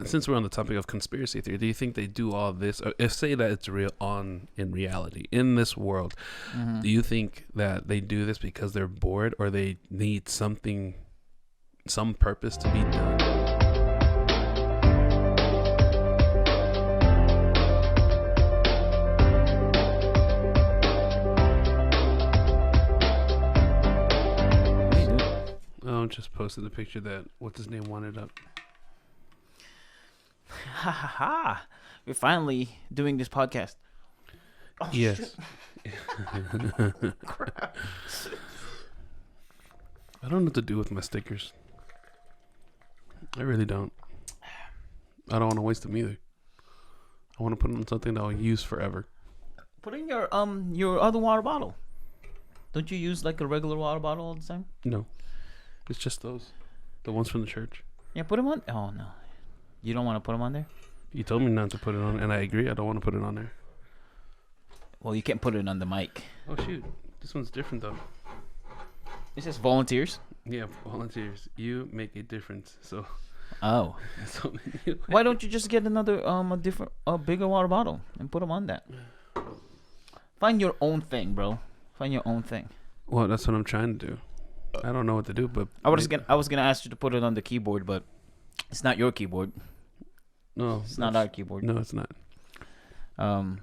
since we're on the topic of conspiracy theory, do you think they do all this? If say that it's real in reality in this world, do you think that they do this because they're bored or they need some purpose to be done? Oh, just posted the picture that what's his name wanted up. Ha ha ha! We're finally doing this podcast. Oh, yes. Crap. I don't know what to do with my stickers. I really don't. I don't want to waste them either. I want to put them on something that I'll use forever. Put in your other water bottle. Don't you use like a regular water bottle all the time? No. It's just those. The ones from the church. Yeah, put them on. Oh, no. You don't want to put them on there? You told me not to put it on, and I agree. I don't want to put it on there. Well, you can't put it on the mic. Oh, shoot. This one's different, though. It says volunteers? Yeah, volunteers. You make a difference, so... Oh. Why don't you just get another, a bigger water bottle and put them on that? Find your own thing, bro. Find your own thing. Well, that's what I'm trying to do. I don't know what to do, but... I was gonna ask you to put it on the keyboard, but it's not your keyboard. No. It's not our keyboard. No, it's not. Aren't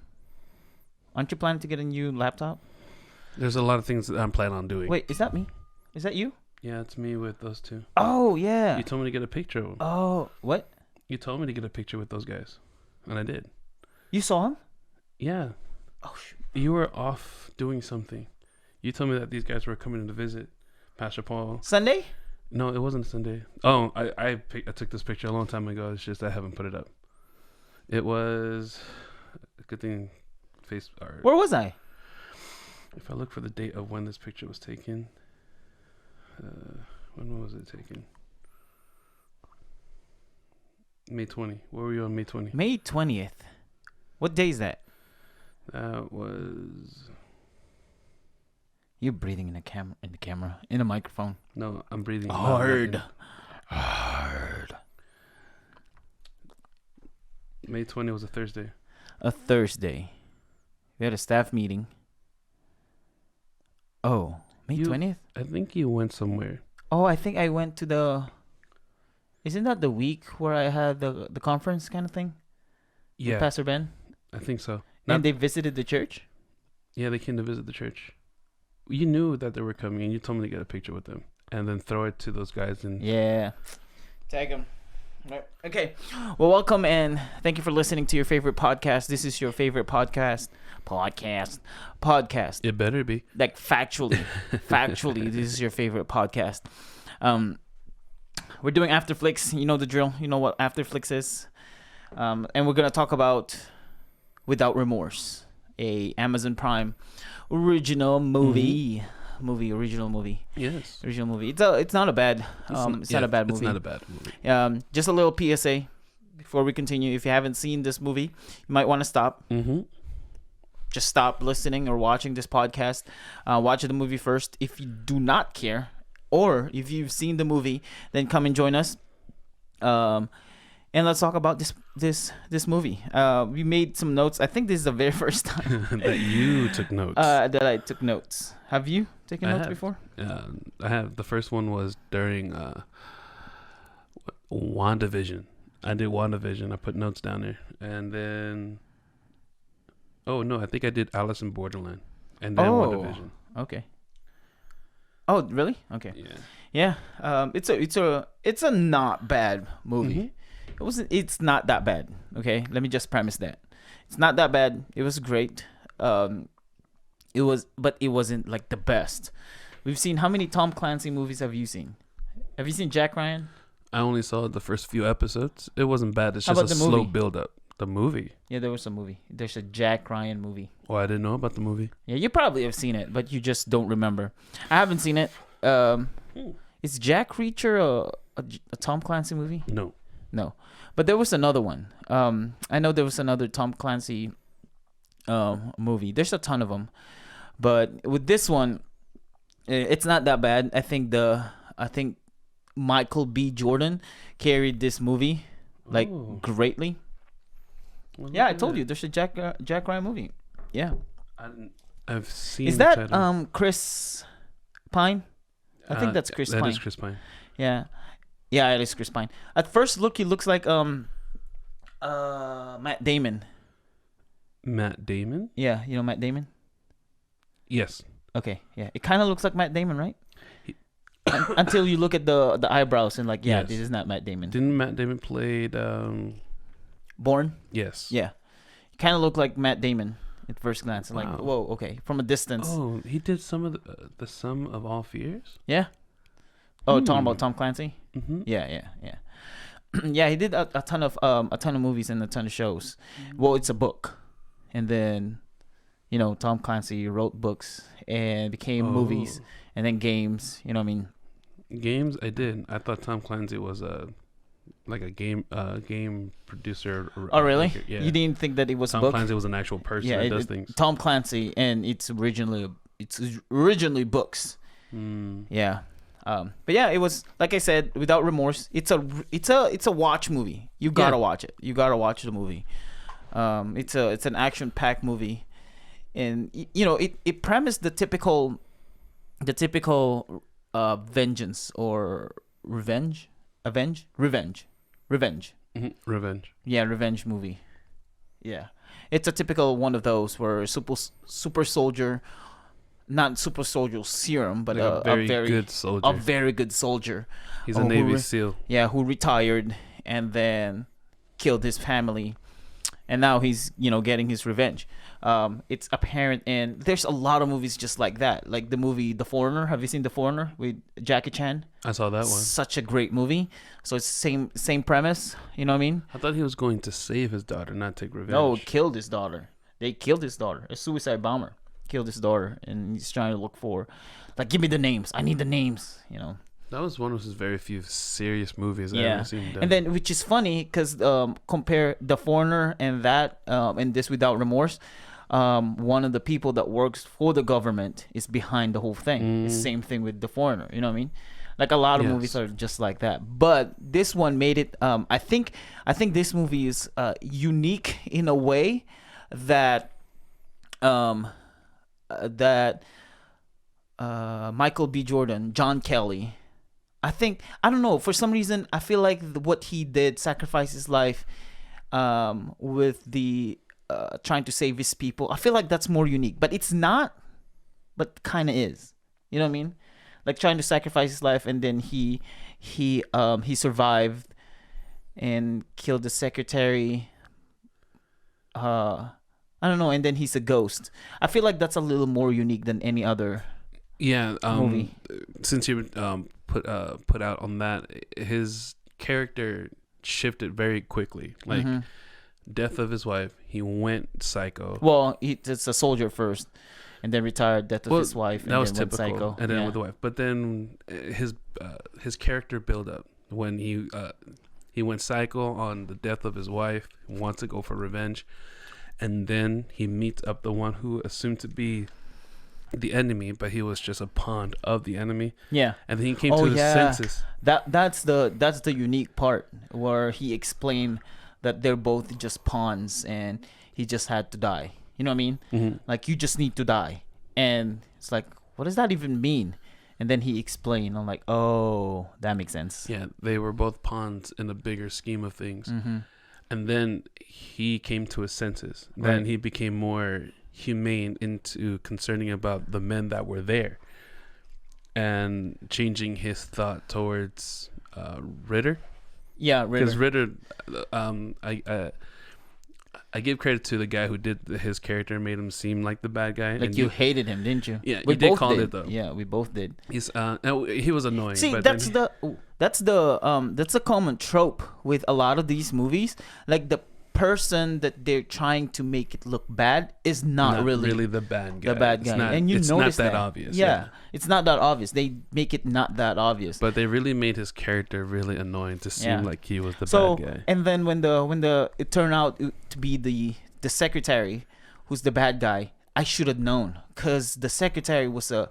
you planning to get a new laptop? There's a lot of things that I'm planning on doing. Wait, is that me? Is that you? Yeah, it's me with those two. Oh, yeah. You told me to get a picture of them. Oh, what? You told me to get a picture with those guys, and I did. You saw him? Yeah. Oh, shoot. You were off doing something. You told me that these guys were coming to visit Pastor Paul. Sunday? No, it wasn't Sunday. Oh, I took this picture a long time ago. It's just I haven't put it up. It was a good thing. Where was I? If I look for the date of when this picture was taken, when was it taken? May 20. Where were you on May 20? May 20th. What day is that? That was... You're breathing in the microphone. No, I'm breathing hard. May 20 was a Thursday. A Thursday. We had a staff meeting. Oh, May 20th? I think you went somewhere. Oh, I think I went to the... Isn't that the week where I had the conference kind of thing? Yeah. With Pastor Ben? I think so. And they visited the church? Yeah, they came to visit the church. You knew that they were coming, and you told me to get a picture with them, and then throw it to those guys. And yeah, tag them. Right. Okay. Well, welcome and thank you for listening to your favorite podcast. This is your favorite podcast. It better be. Like factually, this is your favorite podcast. We're doing Afterflicks. You know the drill. You know what Afterflicks is. And we're gonna talk about Without Remorse, a Amazon Prime original movie. Original movie. Yes. Original movie. It's not a bad. It's not a bad movie. It's not a bad movie. Just a little PSA before we continue. If you haven't seen this movie, you might want to stop. Mm-hmm. Just stop listening or watching this podcast. Watch the movie first. If you do not care, or if you've seen the movie, then come and join us. And let's talk about this movie. We made some notes. I think this is the very first time that you took notes. That I took notes. Have you taken notes before? I have. The first one was during WandaVision. I did WandaVision. I put notes down there. And then... Oh, no. I think I did Alice in Borderland. And then WandaVision. Okay. Oh, really? Okay. Yeah. Yeah. It's a not bad movie. Mm-hmm. It's not that bad. Okay. Let me just premise that. It's not that bad. It was great. But it wasn't like the best. We've seen, how many Tom Clancy movies have you seen? Have you seen Jack Ryan? I only saw the first few episodes. It wasn't bad. It's just a slow build up. The movie? Yeah, there was a movie. There's a Jack Ryan movie. Oh, I didn't know about the movie. Yeah, you probably have seen it, but you just don't remember. I haven't seen it. Is Jack Reacher a Tom Clancy movie? No. But there was another one. I know there was another Tom Clancy movie. There's a ton of them. But with this one, it's not that bad. I think Michael B. Jordan carried this movie like greatly. Well, yeah, I told you there's a Jack Ryan movie. Yeah, I've seen. Is that Chris Pine? I think that's Chris Pine. That is Chris Pine. Yeah, it is Chris Pine. At first look, he looks like Matt Damon. Matt Damon? Yeah, you know Matt Damon? Yes. Okay, yeah. It kind of looks like Matt Damon, right? Until you look at the eyebrows and like, yes. This is not Matt Damon. Didn't Matt Damon play Bourne? Yes. Yeah. Kind of looked like Matt Damon at first glance. Wow. Like, whoa, okay. From a distance. Oh, he did some of the Sum of All Fears? Yeah. Oh, talking about Tom Clancy? Mm-hmm. Yeah. Yeah, he did a ton of movies and a ton of shows. Well, it's a book. And then, Tom Clancy wrote books and became movies and then games. You know what I mean? Games, I did. I thought Tom Clancy was a game producer. Oh, really? Yeah. You didn't think that it was Tom a book? Clancy was an actual person that does things. Tom Clancy, and it's originally books. Yeah. But yeah, it was, like I said, Without Remorse. It's a watch movie. You gotta watch it. You gotta watch the movie. It's an action-packed movie, and it premised the typical vengeance or revenge. Mm-hmm. Revenge. Yeah, revenge movie. Yeah, it's a typical one of those where super soldier. Not super soldier serum, but a very good soldier. A very good soldier. He's a Navy SEAL. Yeah, who retired and then killed his family, and now he's getting his revenge. It's apparent, and there's a lot of movies just like that. Like the movie The Foreigner. Have you seen The Foreigner with Jackie Chan? I saw that one. Such a great movie. So it's same premise. You know what I mean? I thought he was going to save his daughter, not take revenge. No, killed his daughter. They killed his daughter. A suicide bomber killed his daughter, and he's trying to look for, like, give me the names. I need the names. That was one of his very few serious movies I've ever seen done. And then, which is funny, because compare The Foreigner and that, and this Without Remorse. One of the people that works for the government is behind the whole thing. It's the same thing with The Foreigner. You know what I mean? Like a lot of movies are just like that. But this one made it. I think this movie is unique in a way that Michael B. Jordan, John Kelly. I don't know, for some reason I feel like what he did, sacrifice his life with the trying to save his people. I feel like that's more unique, but it's not, but kind of is. You know what I mean? Like trying to sacrifice his life, and then he survived and killed the secretary. I don't know, and then he's a ghost. I feel like that's a little more unique than any other movie. Since you put out on that, his character shifted very quickly. Like death of his wife, he went psycho. Well, it's a soldier first, and then retired. Death of his wife, and that was then typical. Went psycho. And then with the wife. But then his character build up when he went psycho on the death of his wife, wants to go for revenge. And then he meets up the one who assumed to be the enemy, but he was just a pawn of the enemy. Yeah. And then he came to his senses. That's the unique part where he explained that they're both just pawns and he just had to die. You know what I mean? Mm-hmm. Like, you just need to die. And it's like, what does that even mean? And then he explained. I'm like, oh, that makes sense. Yeah, they were both pawns in the bigger scheme of things. Mm-hmm. And then he came to his senses. Right. Then he became more humane into concerning about the men that were there, and changing his thought towards Ritter. Yeah, Ritter. Because Ritter, I give credit to the guy who did his character and made him seem like the bad guy. Like, you hated him, didn't you? Yeah, we did call it though. Yeah, we both did. He was annoying. See, but that's a common trope with a lot of these movies. Like, the person that they're trying to make it look bad is not really the bad guy. The bad guy, and you notice not that obvious. Yeah, it's not that obvious. They make it not that obvious. But they really made his character really annoying to seem like he was the bad guy. And then when it turned out to be the secretary who's the bad guy, I should have known, because the secretary was a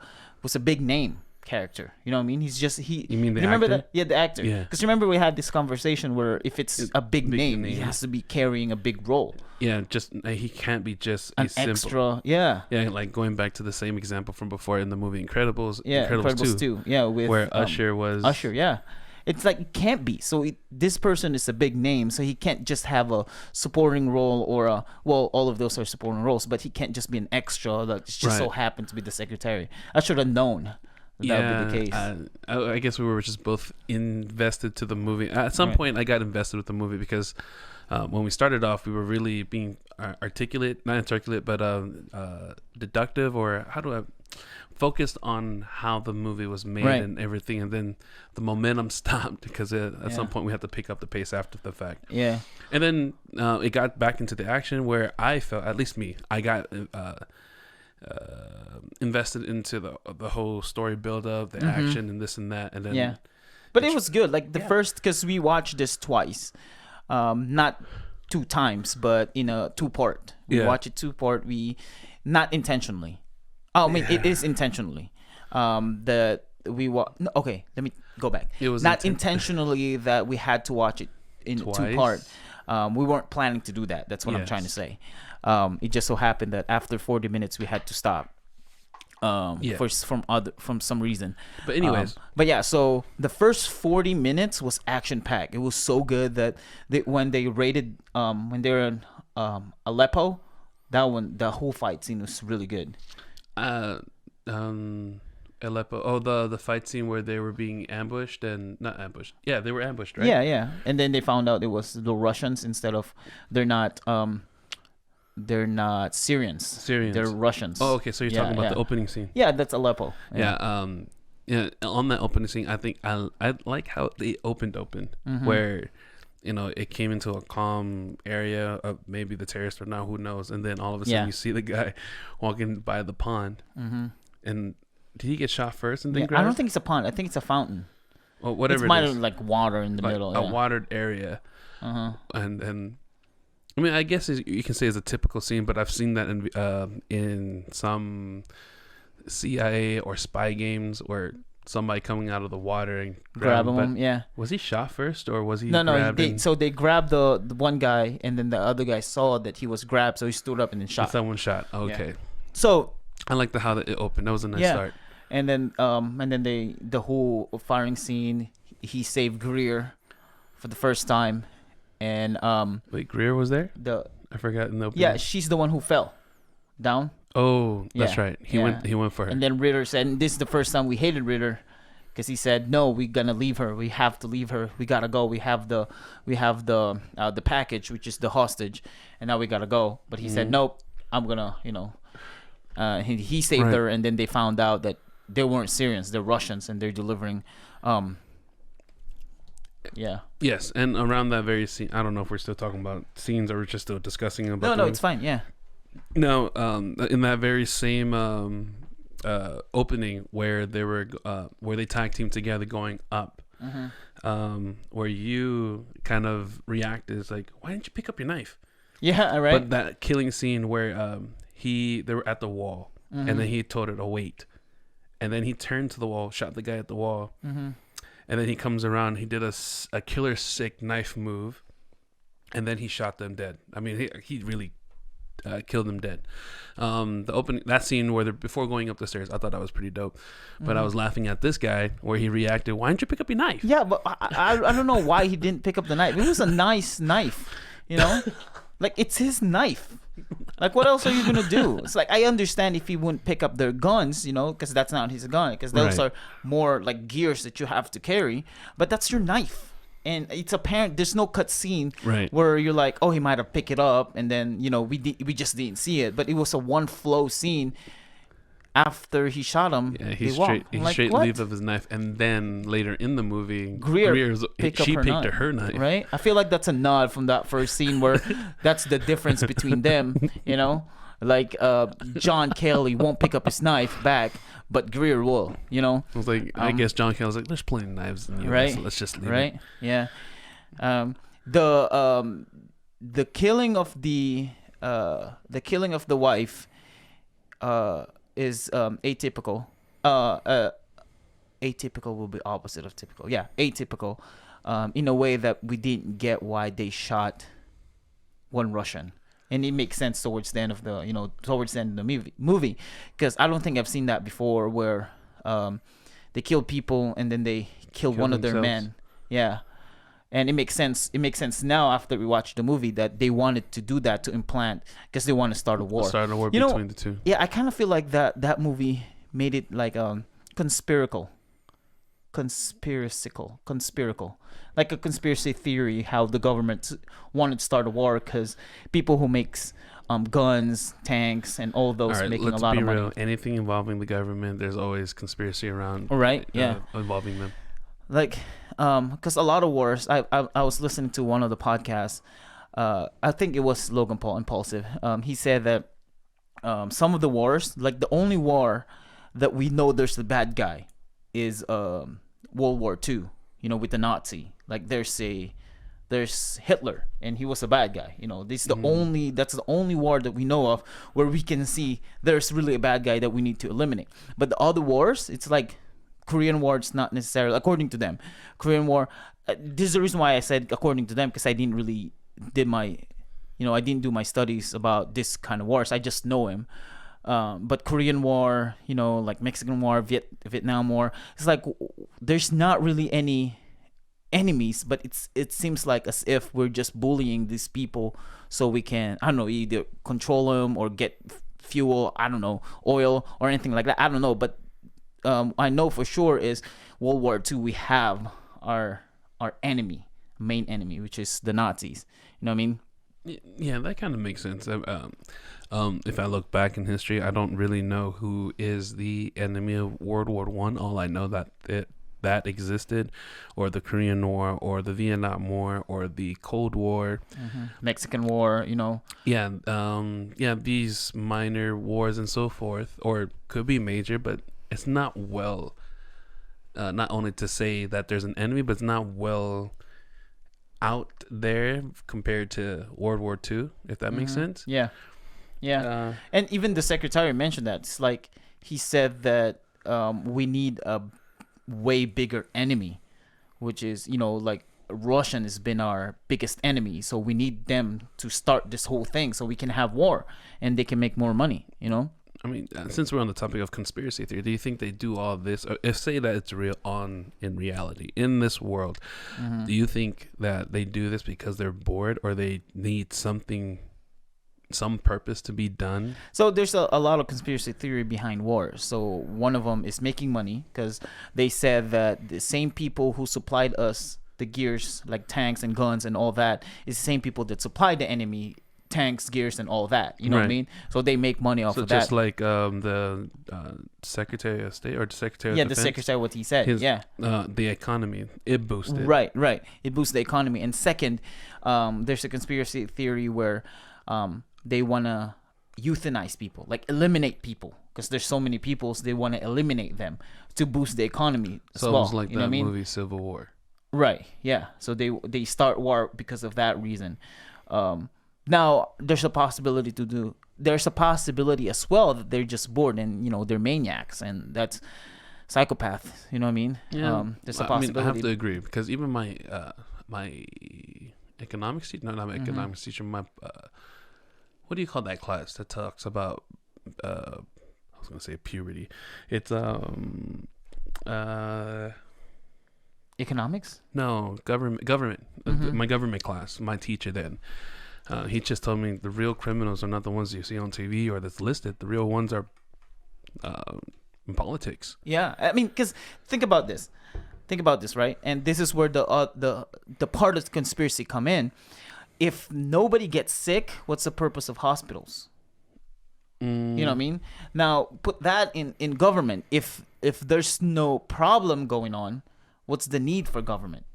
big name. character. You know what I mean? He's just he. You mean the remember actor? that? Yeah, the actor. Yeah. Because remember we had this conversation where if it's a big name, he has to be carrying a big role. Yeah, just he can't be just an a simple, extra. Yeah. Yeah, like going back to the same example from before in the movie Incredibles. Yeah, Incredibles 2. Yeah, with where Usher was. Usher, yeah. It's like it can't be. So this person is a big name, so he can't just have a supporting role or all of those are supporting roles, but he can't just be an extra that just so happened to be the secretary. I should have known that would be the case. I guess we were just both invested to the movie. At some point, I got invested with the movie because when we started off, we were really being not articulate, but deductive, or how do I focused on how the movie was made and everything, and then the momentum stopped because at some point we had to pick up the pace after the fact. Yeah. And then it got back into the action where I felt, at least me, I got invested into the whole story build up, the action and this and that, and then but it was good. Like the first, because we watched this twice, not 2 times, but in a 2-part. We watch it 2-part. We not intentionally. Oh, I mean, it is intentionally. That we okay, let me go back. It was not intentionally that we had to watch it in twice. 2-part. We weren't planning to do that. That's what I'm trying to say. It just so happened that after 40 minutes we had to stop. From some reason. But anyways, so the first 40 minutes was action packed. It was so good that when they raided when they were in Aleppo, the whole fight scene was really good. Aleppo. The fight scene where they were being ambushed and not ambushed. Yeah, they were ambushed, right? Yeah. And then they found out it was the Russians instead of they're not Syrians. They're Russians. Oh, okay. So you're talking about the opening scene. Yeah, that's Aleppo. Yeah. On that opening scene, I think I like how they opened where it came into a calm area of maybe the terrorists or not, who knows, and then all of a sudden you see the guy walking by the pond, and did he get shot first and then I don't think it's a pond. I think it's a fountain. Well, whatever. It's might have like water in the middle. A watered area, and I mean, I guess you can say it's a typical scene, but I've seen that in some CIA or spy games where somebody coming out of the water and grabbing him. Yeah. Was he shot first or was he? No. So they grabbed the one guy, and then the other guy saw that he was grabbed, so he stood up and then shot. Someone shot. Okay. Yeah. So I like how it opened. That was a nice start. And then the whole firing scene. He saved Greer for the first time. And wait, Greer was there? I forgot in the opening. Yeah, she's the one who fell down. Oh, that's right. He went for her. And then Ritter said, and this is the first time we hated Ritter, because he said, "No, we're gonna leave her. We have to leave her. We gotta go. We have the package, which is the hostage, and now we gotta go." But he said, "Nope, I'm gonna, he saved her." And then they found out that they weren't Syrians, they're Russians, and they're delivering. Yes, and around that very scene, I don't know if we're still talking about scenes or we're just still discussing about. No, it's fine. Yeah. No, in that very same opening where they were where they tag team together going up, where you kind of reacted is like, why didn't you pick up your knife? Yeah, right. But that killing scene where they were at the wall and then he told her to wait, and then he turned to the wall, shot the guy at the wall. And then he comes around. He did a killer sick knife move, and then he shot them dead. I mean, he really killed them dead. That scene where before going up the stairs, I thought that was pretty dope. But I was laughing at this guy where he reacted, "Why didn't you pick up your knife?" Yeah, but I don't know why he didn't pick up the knife. It was a nice knife, like it's his knife. Like, what else are you gonna do? It's like, I understand if he wouldn't pick up their guns, because that's not his gun, because those are more like gears that you have to carry. But that's your knife, and it's apparent. There's no cut scene where you're like, oh, he might have picked it up, and then we just didn't see it. But it was a one flow scene. After he shot him, he straight leave of his knife, and then later in the movie, she picked her knife. Right? I feel like that's a nod from that first scene where that's the difference between them. Like John Kelly won't pick up his knife back, but Greer will. I was like, I guess John Kelly's like, there's plenty of knives in the U.S. So let's just leave it. Yeah. The killing of the wife is atypical. atypical will be opposite of typical. Yeah, atypical. In a way that we didn't get why they shot one Russian. And it makes sense towards the end of the movie, because I don't think I've seen that before, where they kill people and then they kill one of their men. Yeah, and it makes sense. It makes sense now after we watched the movie that they wanted to do that to implant, because they want to start a war. Between the two. Yeah, I kind of feel like that movie made it like conspiracal, like a conspiracy theory, how the government wanted to start a war because people who makes guns, tanks, and all those making a lot of money. Real. Anything involving the government, there's always conspiracy around. Right? Yeah. Involving them. Like, because a lot of wars. I was listening to one of the podcasts. I think it was Logan Paul, Impulsive. He said that some of the wars, like the only war that we know there's the bad guy, is World War II. With the Nazi. Like there's Hitler, and he was a bad guy. That's the only war that we know of where we can see there's really a bad guy that we need to eliminate. But the other wars, it's like Korean War. It's not necessarily according to them. Korean War. This is the reason why I said according to them, because I didn't really I didn't do my studies about this kind of wars. I just know him. But Korean War, like Mexican War, Vietnam War, it's like there's not really any enemies, but it seems like as if we're just bullying these people so we can, I don't know, either control them or get fuel, I don't know, oil or anything like that. I don't know, but I know for sure is World War II, we have our main enemy, which is the Nazis. You know what I mean? Yeah, that kind of makes sense. If I look back in history, I don't really know who is the enemy of World War I. All I know that existed, or the Korean War, or the Vietnam War, or the Cold War, Mexican War. Yeah, these minor wars and so forth, or could be major, but it's not well. Not only to say that there's an enemy, but it's not well out there compared to World War II, if that makes sense. Yeah. And even the secretary mentioned that. It's like he said that we need a way bigger enemy, which is, like Russian has been our biggest enemy. So we need them to start this whole thing so we can have war and they can make more money, I mean, since we're on the topic of conspiracy theory, do you think they do all this? If say that it's real in reality, in this world, do you think that they do this because they're bored or they need some purpose to be done? So there's a lot of conspiracy theory behind wars. So one of them is making money, because they said that the same people who supplied us the gears, like tanks and guns and all that, is the same people that supplied the enemy tanks, gears, and all that. You know what I mean? So they make money off of that. So just like the Secretary of State or the Secretary of Defense? Yeah, the Secretary, what he said. The economy, it boosted. Right. It boosts the economy. And second, there's a conspiracy theory where they want to euthanize people, like eliminate people, because there's so many people, so they want to eliminate them to boost the economy as well. So it's like that movie Civil War. Right, yeah. So they start war because of that reason. Now, there's a possibility as well that they're just bored and, they're maniacs, and that's psychopaths. You know what I mean? Yeah. There's a possibility. I have to agree, because even my economics teacher, no, not my economics teacher, my, what do you call that class that talks about, I was going to say puberty. It's, economics? No, government. My government class, my teacher then. He just told me the real criminals are not the ones you see on TV or that's listed. The real ones are in politics. Yeah, I mean, because think about this, right? And this is where the part of the conspiracy come in. If nobody gets sick, what's the purpose of hospitals? You know what I mean? Now put that in government. If there's no problem going on, what's the need for government?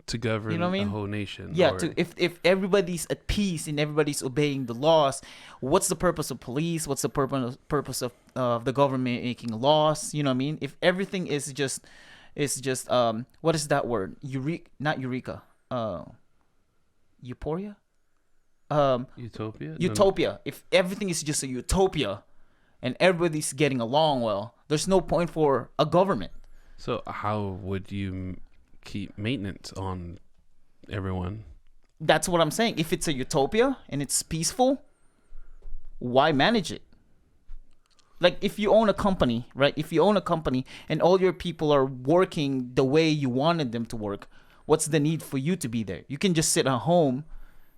To govern a whole nation. Yeah, if everybody's at peace and everybody's obeying the laws, what's the purpose of police? What's the purpose of the government making laws? You know what I mean? If everything is just what is that word? Not eureka. Euphoria? Utopia? Utopia. If everything is just a utopia and everybody's getting along well, There's no point for a government. So how would you keep maintenance on everyone? That's what I'm saying. If it's a utopia and it's peaceful, why manage it? Like if you own a company, right? If you own a company and all your people are working the way you wanted them to work, what's the need for you to be there? You can just sit at home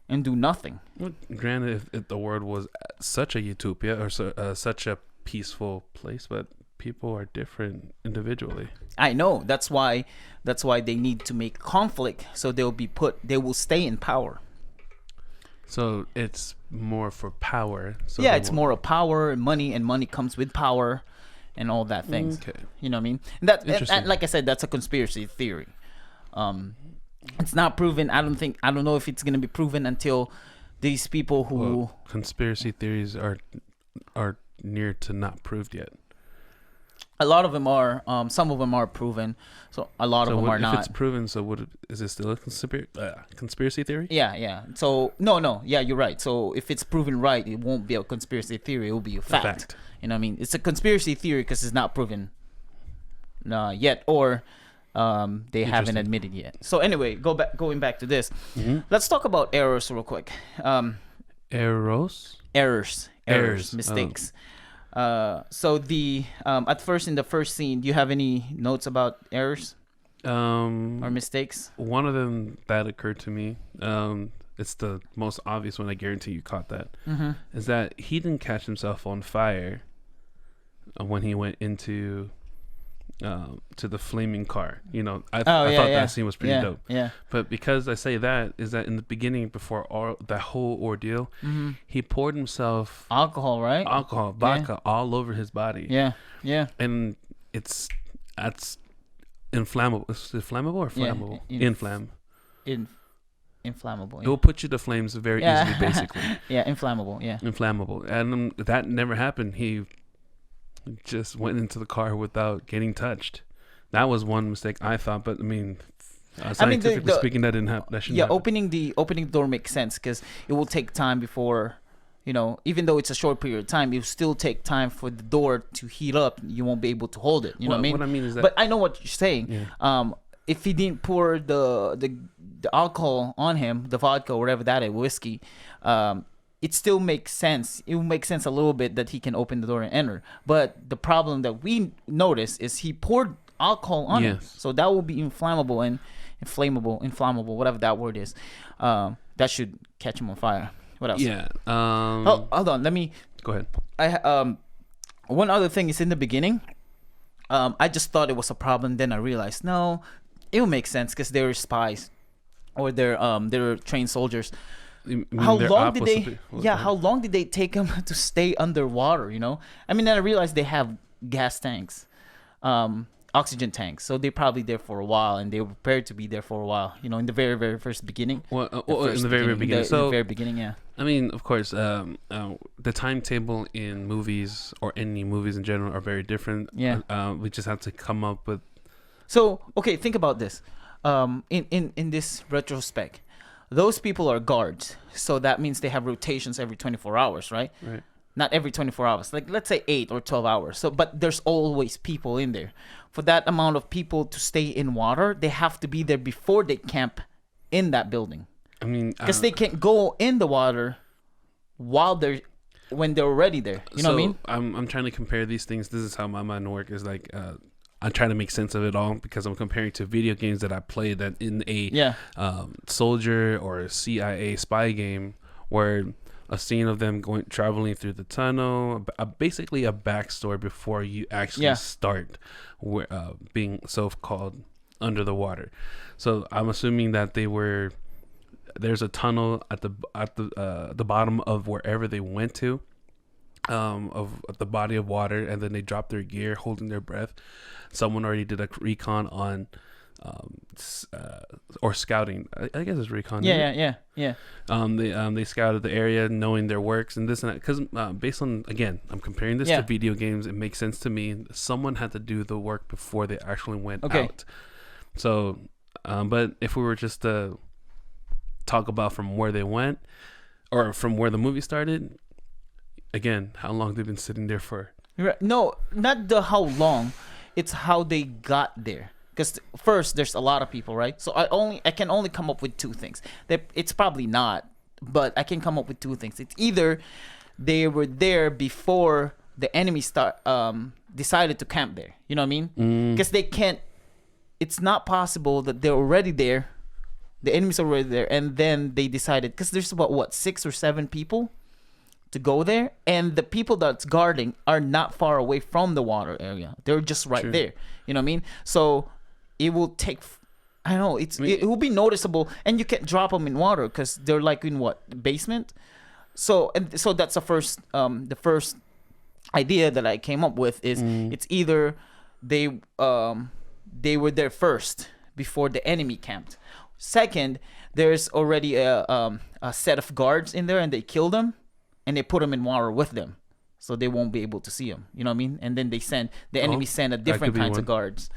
and do nothing. Well, granted, if the world was such a utopia or such a peaceful place, but people are different individually. I know. That's why they need to make conflict, so they will stay in power. So it's more for power. So yeah, it's more of power and money comes with power and all that things. Okay. You know what I mean? And like I said, that's a conspiracy theory. It's not proven. I don't know if it's going to be proven until these people who conspiracy theories are near to not proved yet. A lot of them are. Some of them are proven. So a lot of them are not. If it's proven, so is it still a conspiracy theory? Yeah. So no. Yeah, you're right. So if it's proven right, it won't be a conspiracy theory. It will be a fact. You know what I mean? It's a conspiracy theory because it's not proven yet, or they haven't admitted yet. So anyway, going back to this. Mm-hmm. Let's talk about errors real quick. Errors, mistakes. So the at first in the first scene, do you have any notes about errors or mistakes? One of them that occurred to me, it's the most obvious one. I guarantee you caught that. Mm-hmm. Is that he didn't catch himself on fire when he went into to the flaming car. You know, I thought that scene was pretty dope. Yeah. But because I say that is that in the beginning, before that whole ordeal, mm-hmm. he poured himself alcohol, vodka all over his body. Yeah. And that's inflammable. Is it flammable or flammable? Inflammable. It will put you to flames very easily, basically. Inflammable. Yeah. Inflammable, and that never happened. He just went into the car without getting touched. That was one mistake I thought, but I mean, scientifically speaking, that didn't happen. That shouldn't happen. Opening the door makes sense because it will take time before, even though it's a short period of time, it will still take time for the door to heat up. You won't be able to hold it. You know what I mean? What I mean is that. But I know what you're saying. Yeah. If he didn't pour the alcohol on him, the vodka or whatever that is, whiskey, it still makes sense. It will make sense a little bit that he can open the door and enter. But the problem that we notice is he poured alcohol on him. So that will be inflammable, whatever that word is. That should catch him on fire. What else? Yeah. Hold on. Let me go ahead. One other thing is in the beginning. I just thought it was a problem. Then I realized no, it will make sense because they're spies, or they're trained soldiers. How long did they take them to stay underwater? I mean, then I realized they have gas tanks, oxygen tanks, so they're probably there for a while, and they were prepared to be there for a while. In the very, very first beginning. In the very beginning, yeah. I mean, of course, the timetable in movies or any movies in general are very different. Yeah. We just have to come up with. So okay, think about this. In this retrospect. Those people are guards, so that means they have rotations every 24 hours, right? Right. Not every 24 hours, like let's say 8 or 12 hours. So, but there's always people in there. For that amount of people to stay in water, they have to be there before they camp in that building. I mean, because they can't go in the water when they're already there. You know what I mean? I'm trying to compare these things. This is how my mind works. Is like. I'm trying to make sense of it all because I'm comparing to video games that I played that in a soldier or a CIA spy game where a scene of them traveling through the tunnel, basically a backstory before you actually start being so-called under the water. So I'm assuming that there's a tunnel at the bottom of wherever they went to. Of the body of water, and then they drop their gear holding their breath. Someone already did a recon on or scouting. I guess it's recon. Yeah. They scouted the area knowing their works and this and that, because based on, again, I'm comparing this to video games. It makes sense to me. Someone had to do the work before they actually went out. So but if we were just to talk about from where they went or from where the movie started, again, how long they've been sitting there for? No, not the how long. It's how they got there. Because first, there's a lot of people, right? So I can only come up with two things. It's probably not, but I can come up with two things. It's either they were there before the enemy decided to camp there. You know what I mean? Because they can't. It's not possible that they're already there. The enemy's already there, and then they decided, because there's about 6 or 7 people to go there, and the people that's guarding are not far away from the water area. They're just right there. You know what I mean? So it will take. I don't know. It will be noticeable, and you can't drop them in water because they're like in basement. So that's the first idea that I came up with is it's either they were there first before the enemy camped. Second, there's already a set of guards in there, and they kill them, and they put them in water with them, so they won't be able to see them. You know what I mean? And then the enemy send a different kinds of guards.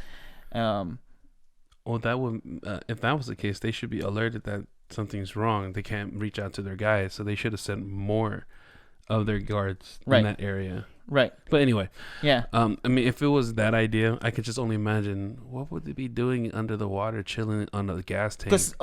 Well, that would if that was the case, they should be alerted that something's wrong. They can't reach out to their guys, so they should have sent more of their guards in that area. Right. But anyway, yeah. I mean, if it was that idea, I could just only imagine what would they be doing under the water, chilling on the gas tank. Because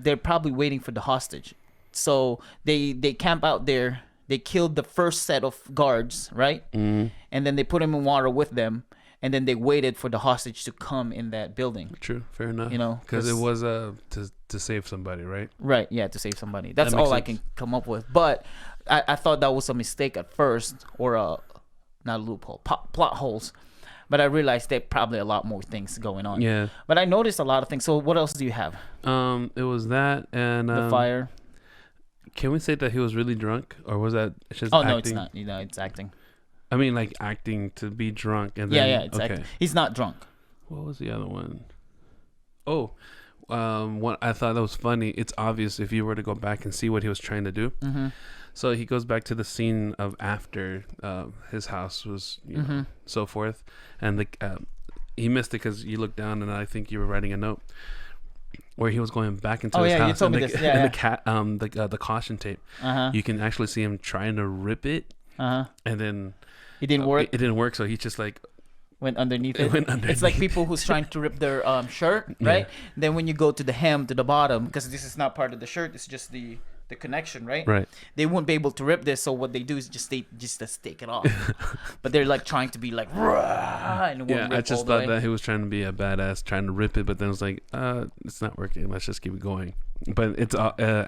they're probably waiting for the hostage, so they camp out there. They killed the first set of guards, right? And then they put them in water with them, and then they waited for the hostage to come in that building. True, fair enough. You know, because it was to save somebody, right? Right. Yeah, to save somebody. That's all I can come up with. But I thought that was a mistake at first, or not a loophole, plot holes. But I realized there probably a lot more things going on. Yeah. But I noticed a lot of things. So what else do you have? It was that and the fire. Can we say that he was really drunk, or was that just? Oh, no, it's not. You know, it's acting. I mean, like acting to be drunk, and then it's acting. He's not drunk. What was the other one? Oh, what I thought that was funny. It's obvious if you were to go back and see what he was trying to do. So he goes back to the scene of after his house was, so forth, and he missed it because you looked down, and I think you were writing a note where he was going back into his house. You told me this. Yeah, the caution tape. You can actually see him trying to rip it, and then it didn't work. It didn't work, so he just like went underneath it. It's like people who's trying to rip their shirt, right? Then when you go to the hem to the bottom, because this is not part of the shirt, it's just the connection, right? Right. They won't be able to rip this, so what they do is just take it off. But they're like trying to be like, rah, and it won't rip I just all the thought way. that he was trying to be a badass, trying to rip it, but then it was like, it's not working. Let's just keep it going. But it's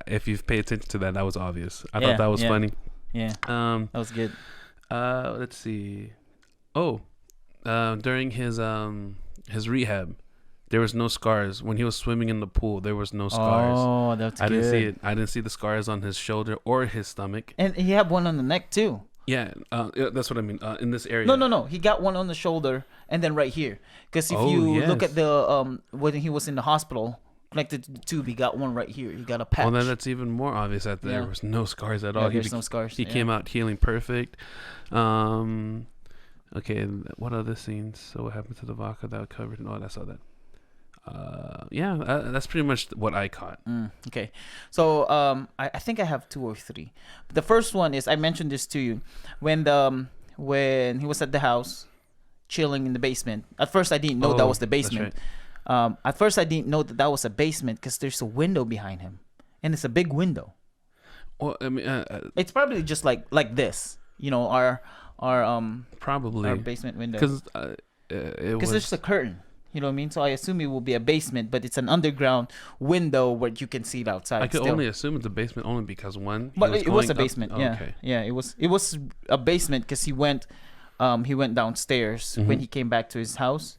if you pay attention to that was obvious. I thought that was funny. Yeah. That was good. Let's see. Oh, during his rehab, there was no scars. When he was swimming in the pool, there was no scars. Oh, that's good. I didn't see it. I didn't see the scars on his shoulder or his stomach. And he had one on the neck too. Yeah, that's what I mean. In this area. No. He got one on the shoulder and then right here. Because if you look at the when he was in the hospital connected to the tube, he got one right here. He got a patch. Well, then that's even more obvious that there was no scars at all. There's no scars. He came out healing perfect. Okay, what other scenes? So what happened to the Wakka that covered? No, I saw that. That's pretty much what I caught. Okay, so I think I have 2 or 3. The first one is, I mentioned this to you when he was at the house chilling in the basement. At first I didn't know that was the basement. Right. At first I didn't know that was a basement because there's a window behind him, and it's a big window. Well, I mean, it's probably just like this, you know, our probably our basement window, because there's a curtain. You know what I mean? So I assume it will be a basement, but it's an underground window where you can see it outside. I could only assume it's a basement only because but it was a basement. Oh, yeah, okay. Yeah. It was a basement because he went downstairs when he came back to his house,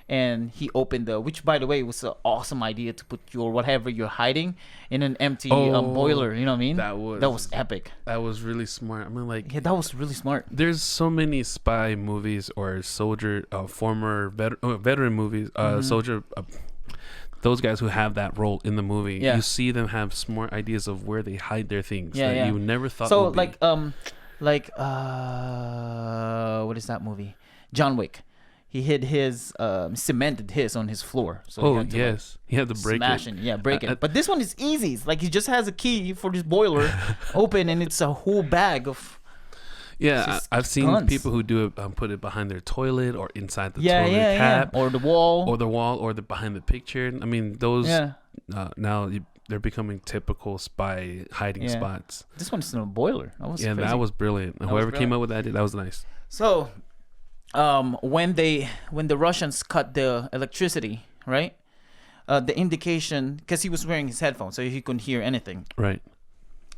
and he opened which by the way was an awesome idea to put whatever you're hiding in an empty boiler. You know what I mean? That was epic. That was really smart. I mean, like, yeah, that was really smart. There's so many spy movies or soldier, former veteran movies, soldier. Those guys who have that role in the movie, you see them have smart ideas of where they hide their things that you never thought. So would like what is that movie? John Wick. He hid his cemented his on his floor. So he had to break it. Break it. But this one is easy. It's like he just has a key for this boiler open, and it's a whole bag of Yeah, I've seen people who do it, put it behind their toilet or inside the toilet cap, or the wall, or behind the picture. I mean, those now they're becoming typical spy hiding spots. This one's in a boiler. That was crazy. That was brilliant. Whoever came up with that was nice. So, when the Russians cut the electricity, right? The indication, because he was wearing his headphones, so he couldn't hear anything. Right.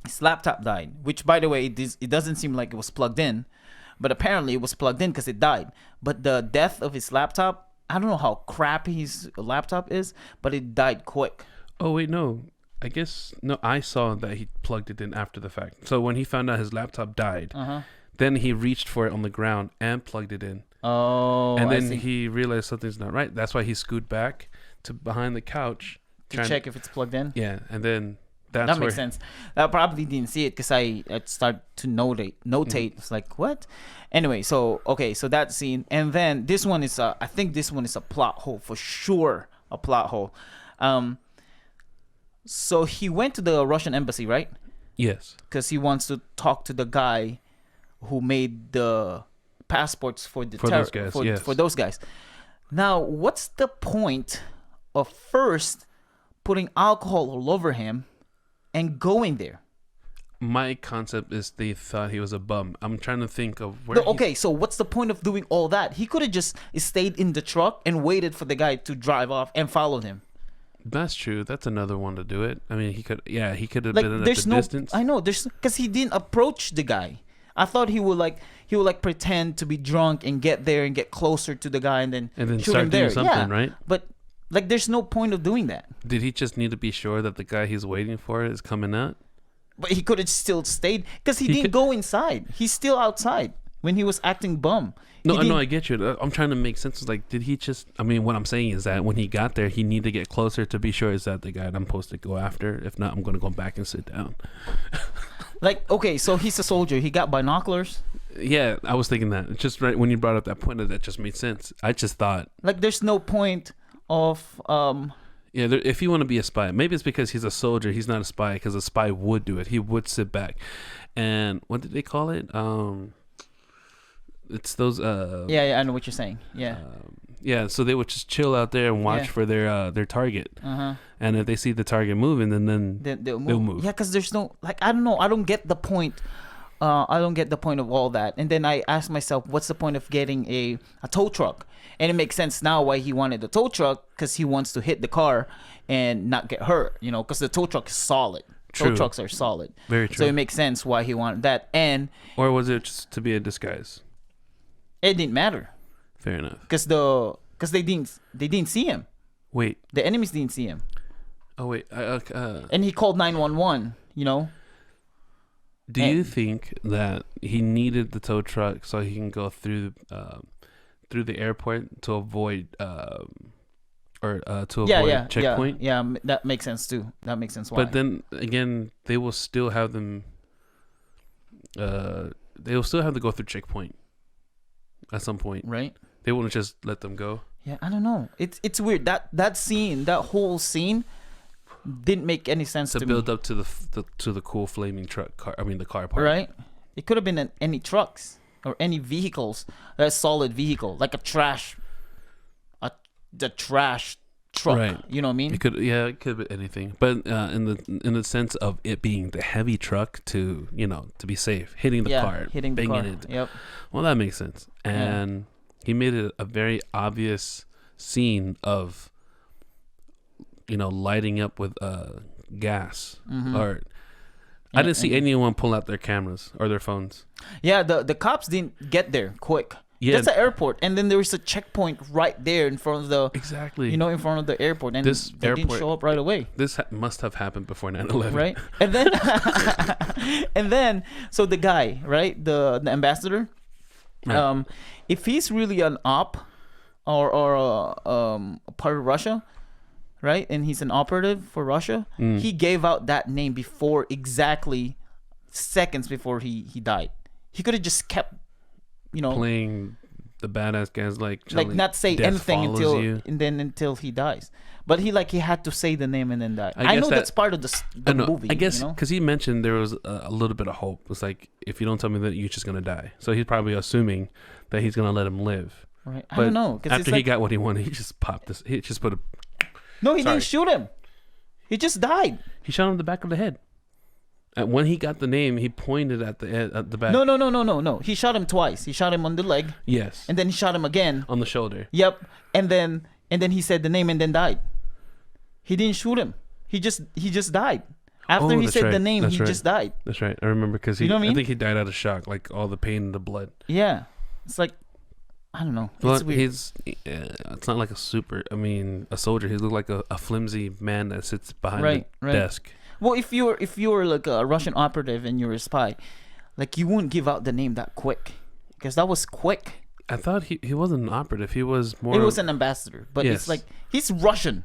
His laptop died, which, by the way, it doesn't seem like it was plugged in, but apparently it was plugged in because it died. But the death of his laptop, I don't know how crappy his laptop is, but it died quick. Oh, wait, no. I guess, no, I saw that he plugged it in after the fact. So when he found out his laptop died, then he reached for it on the ground and plugged it in. Oh, and then he realized something's not right. That's why he scooted back to behind the couch to check if it's plugged in. Yeah, and then that makes sense. I probably didn't see it because I started to notate. It's like, what? Anyway, so that scene, and then this one is I think this one is a plot hole for sure. A plot hole. So he went to the Russian embassy, right? Yes. Because he wants to talk to the guy who made the passports for those guys. For those guys. Now, what's the point of first putting alcohol all over him and going there? My concept is they thought he was a bum. I'm trying to think of where. So what's the point of doing all that? He could have just stayed in the truck and waited for the guy to drive off and followed him. That's true. That's another one to do it. I mean, he could have been at the distance. I know, because he didn't approach the guy. I thought he would pretend to be drunk and get there and get closer to the guy and then shoot start him there. Doing something, right? But there's no point of doing that. Did he just need to be sure that the guy he's waiting for is coming out? But he could have still stayed because he didn't go inside. He's still outside when he was acting bum. No, I get you. I'm trying to make sense. It's like, did he just? I mean, what I'm saying is that when he got there, he needed to get closer to be sure is that the guy that I'm supposed to go after. If not, I'm going to go back and sit down. So he's a soldier. He got binoculars. Yeah, I was thinking that. It's just right when you brought up that point, that just made sense. I just thought there's no point of Yeah, if you want to be a spy, maybe it's because he's a soldier. He's not a spy because a spy would do it. He would sit back, and what did they call it? It's those. Yeah, I know what you're saying. Yeah. Yeah, so they would just chill out there and watch for their target. And if they see the target moving, then they'll move. Yeah, because there's no I don't know. I don't get the point. I don't get the point of all that. And then I ask myself, what's the point of getting a tow truck? And it makes sense now why he wanted the tow truck, because he wants to hit the car and not get hurt. Because the tow truck is solid. True. Tow trucks are solid. Very true. So it makes sense why he wanted that. Or was it just to be a disguise? It didn't matter. Fair enough. Because they didn't see him. Wait. The enemies didn't see him. Oh wait. And he called 911. Do you think that he needed the tow truck so he can go through the airport to avoid checkpoint? Yeah, that makes sense too. That makes sense. Why? But then again, they will still have them. They will still have to go through checkpoint at some point, right? They wouldn't just let them go. Yeah, I don't know. It's weird. That scene, that whole scene, didn't make any sense to build me. up to the cool flaming truck car. I mean the car part. Right. It could have been any trucks or any vehicles. A solid vehicle, like the trash truck. Right. You know what I mean? It could be anything. But in the sense of it being the heavy truck to be safe, hitting the car, banging it. Yep. Well, that makes sense. And he made it a very obvious scene of lighting up with gas. Or I didn't see anyone pull out their cameras or their phones. Yeah, the cops didn't get there quick. Yeah, that's the airport, and then there was a checkpoint right there in front of the in front of the airport, and they didn't show up right away. This must have happened before 9/11, right? And then so the guy, right, the ambassador, right. If he's really an op or a part of Russia, right, and he's an operative for Russia, he gave out that name before exactly seconds before he died. He could have just kept. Playing the badass guy's like not say anything until he dies. But he had to say the name and then die. I know that's part of the movie. I guess because he mentioned there was a little bit of hope. It's like, if you don't tell me that, you're just gonna die. So he's probably assuming that he's gonna let him live. Right. I don't know. After he got what he wanted, he just popped this. He just put a. No, he didn't shoot him. He just died. He shot him in the back of the head. When he got the name, he pointed at the back. No. He shot him twice. He shot him on the leg. Yes. And then he shot him again on the shoulder. Yep. And then he said the name and then died. He didn't shoot him. He just died. After he said the name, he just died. That's right. I remember because you know what I mean? I think he died out of shock, like all the pain and the blood. Yeah. It's like, I don't know. Well, it's weird. It's not like a soldier. He looked like a flimsy man that sits behind the desk. Well, if you were like a Russian operative and you're a spy, like, you wouldn't give out the name that quick, because that was quick. I thought he wasn't an operative. He was more. He was an ambassador, but It's like, he's Russian.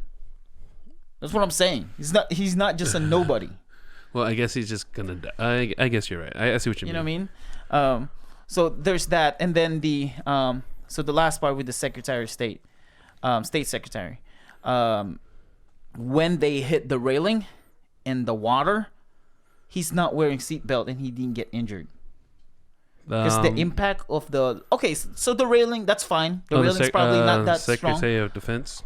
That's what I'm saying. He's not just a nobody. Well, I guess he's just gonna die. I guess you're right. I see what you mean. You know what I mean? So there's that, and then the last part with the Secretary of State, State Secretary, when they hit the railing in the water, he's not wearing seatbelt and he didn't get injured. Because the impact of so the railing, that's fine. The railing's probably not that strong. Secretary of Defense.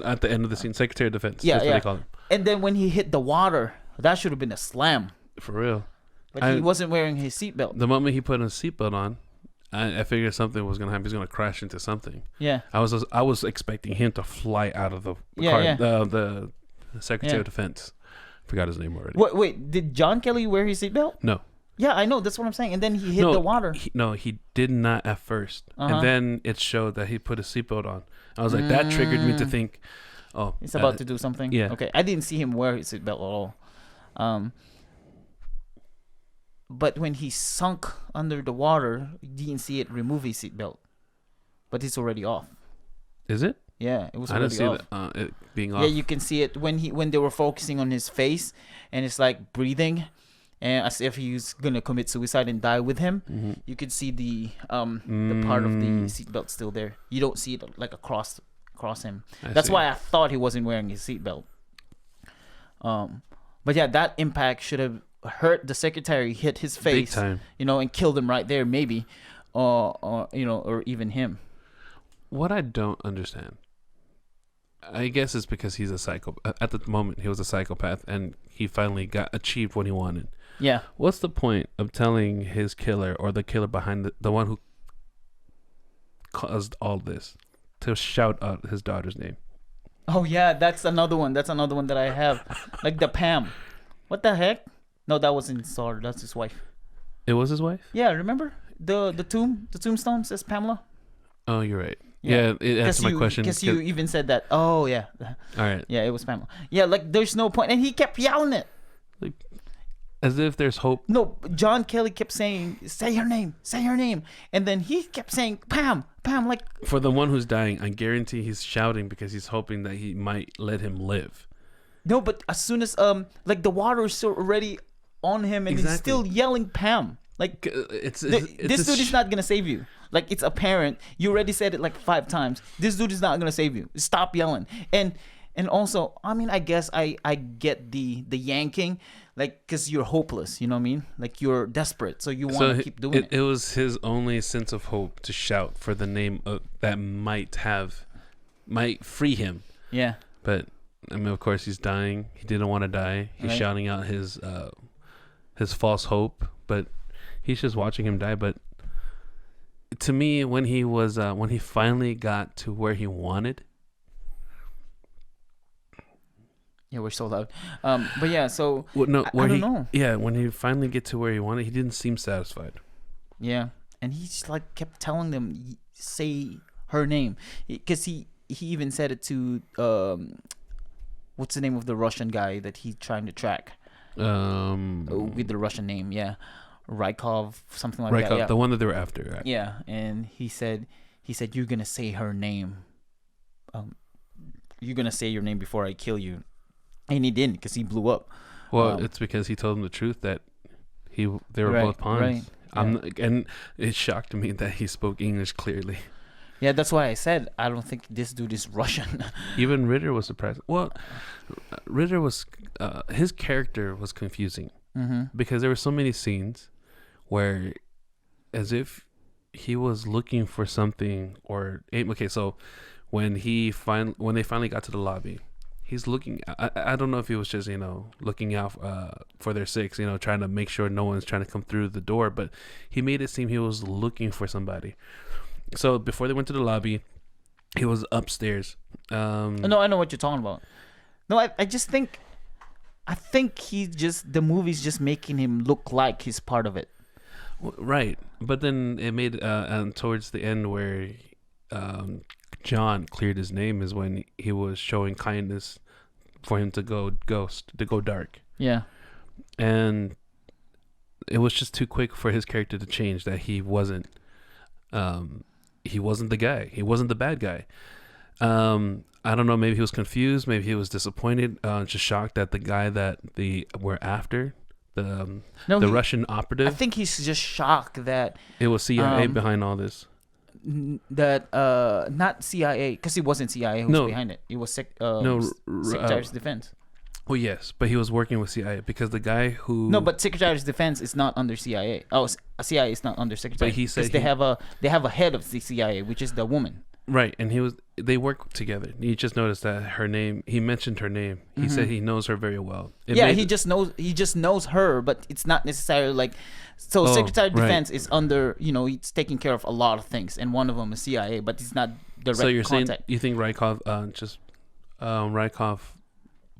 At the end of the scene, Secretary of Defense. That's what they call him. And then when he hit the water, that should have been a slam. For real. But he wasn't wearing his seatbelt. The moment he put his seatbelt on, I figured something was gonna happen. He's gonna crash into something. Yeah. I was expecting him to fly out of the car. Yeah. The Secretary of Defense. Forgot his name already. Wait, did John Kelly wear his seatbelt? No. Yeah, I know. That's what I'm saying. And then he hit the water. He did not at first. And then it showed that he put his seatbelt on. I was like, that triggered me to think, he's about to do something. Yeah. Okay. I didn't see him wear his seatbelt at all. But when he sunk under the water, you didn't see it remove his seatbelt. But it's already off. Is it? Yeah, it was already off. I didn't see it being off. Yeah, you can see it when they were focusing on his face, and it's like breathing, and as if he's gonna commit suicide and die with him. Mm-hmm. You could see the part of the seatbelt still there. You don't see it like across him. That's why I thought he wasn't wearing his seatbelt. But yeah, that impact should have hurt the secretary, hit his face, big time. And killed him right there, maybe, or even him. What I don't understand, I guess it's because he's a psychopath. At the moment, he was a psychopath, and he finally achieved what he wanted. Yeah. What's the point of telling his killer, or the killer behind the one who caused all this, to shout out his daughter's name? Oh yeah, that's another one. That's another one that I have. Like the Pam. What the heck? No, that wasn't his daughter. That's his wife. It was his wife? Yeah, remember the tombstone says Pamela. Oh, you're right. Yeah, it answers my question. Because you even said that. Oh yeah. All right. Yeah, it was Pamela. Yeah, like there's no point, and he kept yelling it. Like, as if there's hope. No, John Kelly kept saying, "Say her name, say her name," and then he kept saying, "Pam, Pam." Like, for the one who's dying, I guarantee he's shouting because he's hoping that he might let him live. No, but as soon as like the water is already on him, and he's still yelling, "Pam." Like, this dude is not gonna save you. Like, it's apparent. You already said it like 5 times. This dude is not gonna save you. Stop yelling. And also, I mean, I guess I get the yanking, like, because you're hopeless. You know what I mean? Like, you're desperate, so you want to keep doing it. It was his only sense of hope to shout for the name that might free him. Yeah. But I mean, of course, he's dying. He didn't want to die. He's shouting out his false hope, but he's just watching him die. But to me, when he finally got to where he wanted. Yeah, we're so loud. But yeah, so I don't know. Yeah, when he finally get to where he wanted, he didn't seem satisfied. Yeah, and he just like kept telling them, say her name, because he even said it to what's the name of the Russian guy that he's trying to track? With the Russian name, yeah. Rykov, something like that. Yeah. The one that they were after. Right? Yeah, and he said, "You're gonna say her name. You're gonna say your name before I kill you," and he didn't because he blew up. Well, it's because he told him the truth that they were both pawns. Right. And it shocked me that he spoke English clearly. Yeah, that's why I said I don't think this dude is Russian. Even Ritter was surprised. Well, Ritter was his character was confusing because there were so many scenes where, as if he was looking for something, or okay, so when they finally got to the lobby, he's looking. I don't know if he was just looking out for their six, trying to make sure no one's trying to come through the door, but he made it seem he was looking for somebody. So before they went to the lobby, he was upstairs. No, I know what you're talking about. No, I just think, the movie's just making him look like he's part of it. Right, but then it made towards the end where John cleared his name is when he was showing kindness for him to go dark. Yeah, and it was just too quick for his character to change. That he wasn't the guy. He wasn't the bad guy. I don't know. Maybe he was confused. Maybe he was disappointed. Just shocked that the guy that they were after, the Russian operative. I think he's just shocked that it was CIA behind all this. That not CIA, because it wasn't CIA who was behind it. It was Secretary of Defense. Well, yes, but he was working with CIA because the guy who... No, but Secretary of Defense is not under CIA. Oh, CIA is not under Secretary. But he said they have a head of the CIA, which is the woman. Right, and they work together. He just noticed that her name. He mentioned her name. He said he knows her very well. He just knows her, but it's not necessarily like. So Secretary of Defense is under. He's taking care of a lot of things, and one of them is CIA, but it's not direct. So you're contact. saying you think Rykov Rykov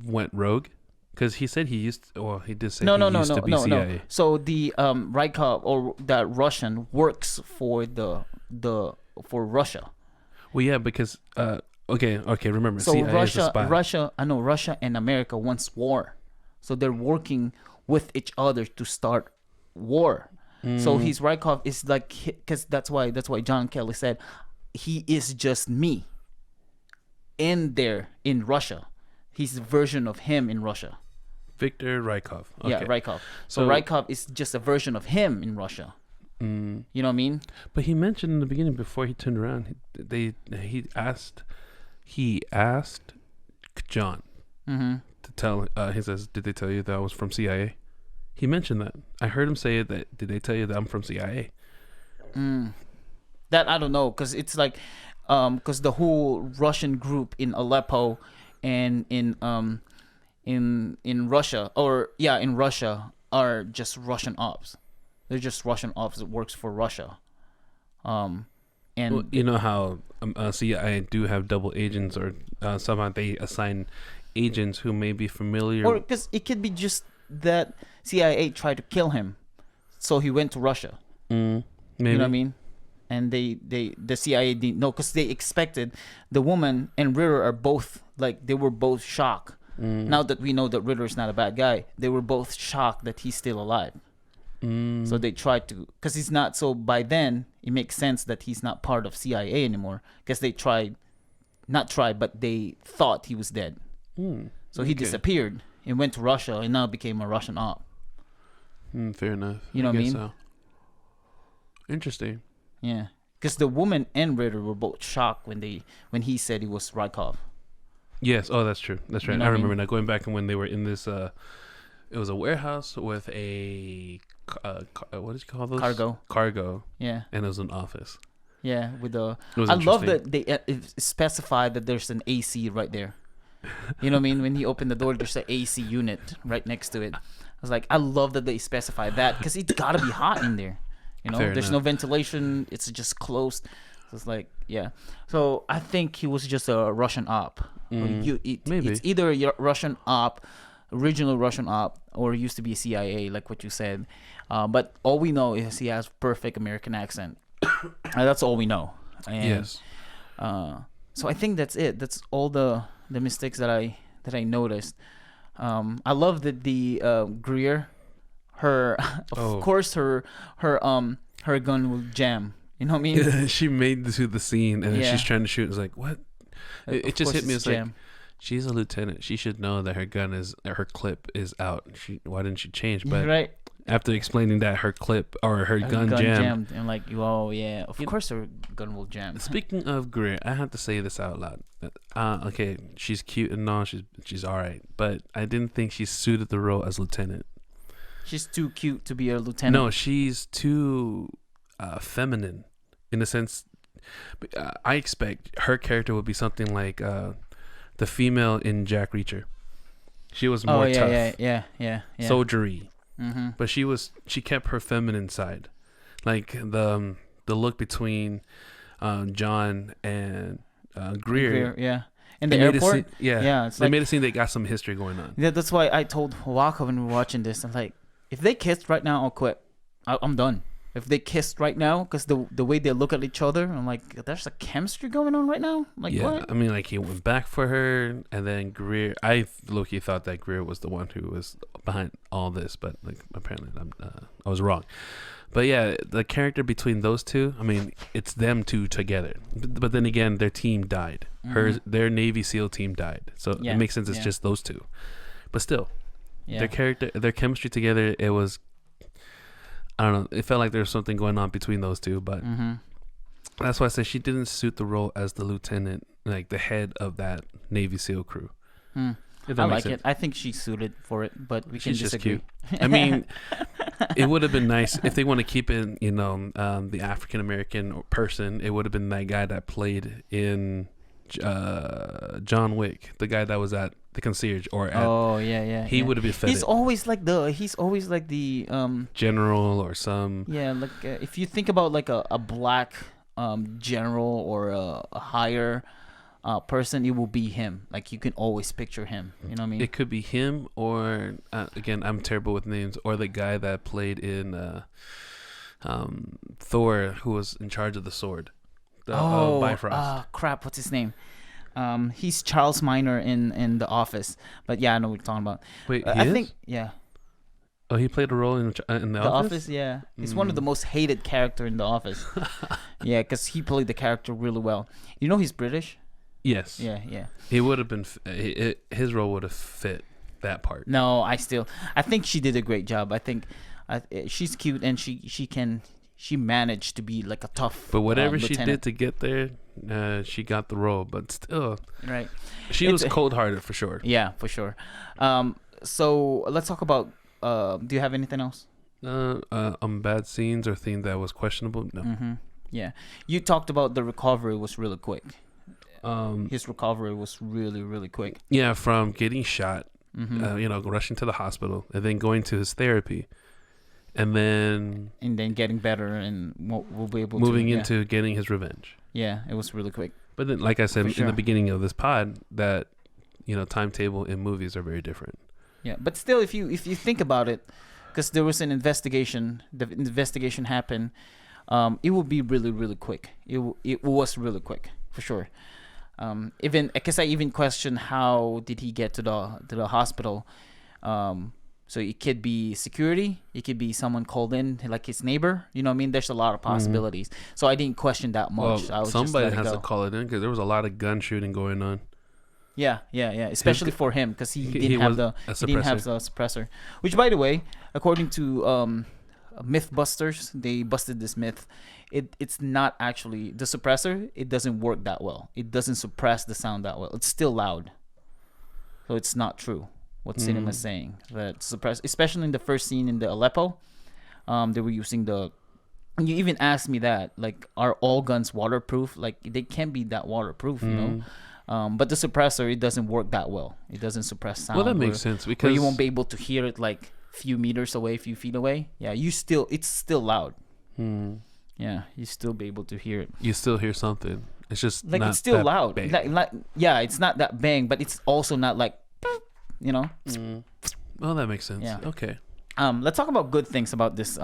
went rogue? Because he said he used. He did say he used to be CIA. No. So the Rykov, or that Russian, works for for Russia. Well, yeah, because okay. Remember, so CIA is a spy. Russia and America wants war, so they're working with each other to start war. So his Rykov is like, because that's why John Kelly said he is just me. In Russia, he's a version of him in Russia. Victor Rykov. Okay. Yeah, Rykov. So Rykov is just a version of him in Russia. You know what I mean? But he mentioned in the beginning, before he turned around, he asked John to tell. He says, "Did they tell you that I was from CIA?" He mentioned that. I heard him say that. Did they tell you that I'm from CIA? That I don't know, because it's like, because the whole Russian group in Aleppo and in Russia, in Russia, are just Russian ops. They're just Russian ops that works for Russia. And well, you know how CIA do have double agents, or somehow they assign agents who may be familiar. Or because it could be just that CIA tried to kill him, so he went to Russia. Maybe. You know what I mean? And the CIA didn't know, because they expected the woman and Ritter are both they were both shocked. Now that we know that Ritter is not a bad guy, they were both shocked that he's still alive. So they tried to, because he's not. So by then it makes sense that he's not part of CIA anymore, because they but they thought he was dead. So he disappeared and went to Russia, and now became a Russian op. Fair enough. You know what I mean? So. Interesting. Yeah, because the woman and Ritter were both shocked when he said he was Rykov. Yes. Oh, that's true. That's right. You know I remember now, going back and when they were in this. It was a warehouse with a what did you call those? Cargo. Yeah. And it was an office. Yeah, I love that they specified that there's an AC right there. You know what I mean? When he opened the door, there's an AC unit right next to it. I was like, I love that they specified that, because it's gotta be hot in there. There's no ventilation. It's just closed. So it's like, yeah. So I think he was just a Russian op. Maybe It's either a Russian op, original Russian op, or it used to be CIA, like what you said. But all we know is he has perfect American accent. That's all we know. And, yes. So I think that's it. That's all the mistakes that I noticed. I love that the Greer, her of course her gun will jam. You know what I mean? She made it to the scene, and she's trying to shoot. It's like, what? It just hit me. It's like, she's a lieutenant. She should know that her clip is out. Why didn't she change? But right. After explaining that her clip or her gun jammed. And like, oh yeah, of course her gun will jam. Speaking of Greer, I have to say this out loud. Okay, she's cute and all, she's all right, but I didn't think she suited the role as lieutenant. She's too cute to be a lieutenant. No, she's too feminine, in the sense. I expect her character would be something like the female in Jack Reacher. She was more tough, yeah. soldiery. Mm-hmm. But she kept her feminine side, like the look between John and Greer. Yeah, in the airport. It's they made it seem they got some history going on. Yeah, that's why I told Wakka when we were watching this, I'm like, if they kissed right now, I'll quit. I'm done. If they kissed right now, because the way they look at each other, I'm like, there's a chemistry going on right now. Like, yeah, what? I mean, like, he went back for her, and then Greer. I low-key thought that Greer was the one who was behind all this, but like apparently I was wrong. But yeah, the character between those two, I mean, it's them two together. But then again, their team died. Their Navy SEAL team died, so it makes sense. It's just those two, but still, their chemistry together, it was. I don't know. It felt like there was something going on between those two, but that's why I said she didn't suit the role as the lieutenant, like the head of that Navy SEAL crew. I like it. I think she's suited for it, but we can She's disagree. just cute. I mean, it would have been nice if they want to keep it, the African American person. It would have been that guy that played in John Wick, the guy that was at the concierge or at, he would have been fitted. He's always like the general or some if you think about like a black general or a higher person, it will be him. Like, you can always picture him, you know what I mean? It could be him, or again, I'm terrible with names, or the guy that played in Thor, who was in charge of the sword. Bifrost. Crap, what's his name? He's Charles Minor in The Office. But yeah, I know what you're talking about. Wait, I think Oh, he played a role in The Office? Yeah. He's one of the most hated character in The Office. Yeah, because he played the character really well. You know he's British? Yes. Yeah. He would have been, his role would have fit that part. No, I think she did a great job. I think she's cute, and she managed to be like a tough But whatever she lieutenant. did to get there, she got the role. But still, right? She was cold-hearted for sure. Yeah, for sure. So let's talk about. Do you have anything else? Bad scenes or things that was questionable? No. Mm-hmm. Yeah, you talked about the recovery was really quick. His recovery was really, really quick. Yeah, from getting shot, rushing to the hospital, and then going to his therapy. And then getting better, and we'll be able moving into getting his revenge. Yeah, it was really quick. But then, like I said in the beginning of this pod, that timetable in movies are very different. Yeah, but still, if you think about it, because there was an investigation, the investigation happened. It will be really, really quick. It was really quick for sure. Even because I even questioned how did he get to the hospital. So it could be security. It could be someone called in, like his neighbor. You know what I mean? There's a lot of possibilities. So I didn't question that much. Well, somebody has to call it in because there was a lot of gun shooting going on. Yeah. Especially for him because he didn't have the suppressor. Which, by the way, according to Mythbusters, they busted this myth. It's not actually the suppressor. It doesn't work that well. It doesn't suppress the sound that well. It's still loud. So it's not true. What cinema is saying that suppress, especially in the first scene in the Aleppo, they were using the. You even asked me that, like, are all guns waterproof? Like, they can't be that waterproof, you know. But the suppressor, it doesn't work that well. It doesn't suppress sound. Well, that makes sense because you won't be able to hear it like few meters away, few feet away. Yeah, it's still loud. Yeah, you still be able to hear it. You still hear something. It's just like not it's still that loud. bang. Like it's not that bang, but it's also not like. You know. Well, that makes sense. Yeah. Okay. Let's talk about good things about this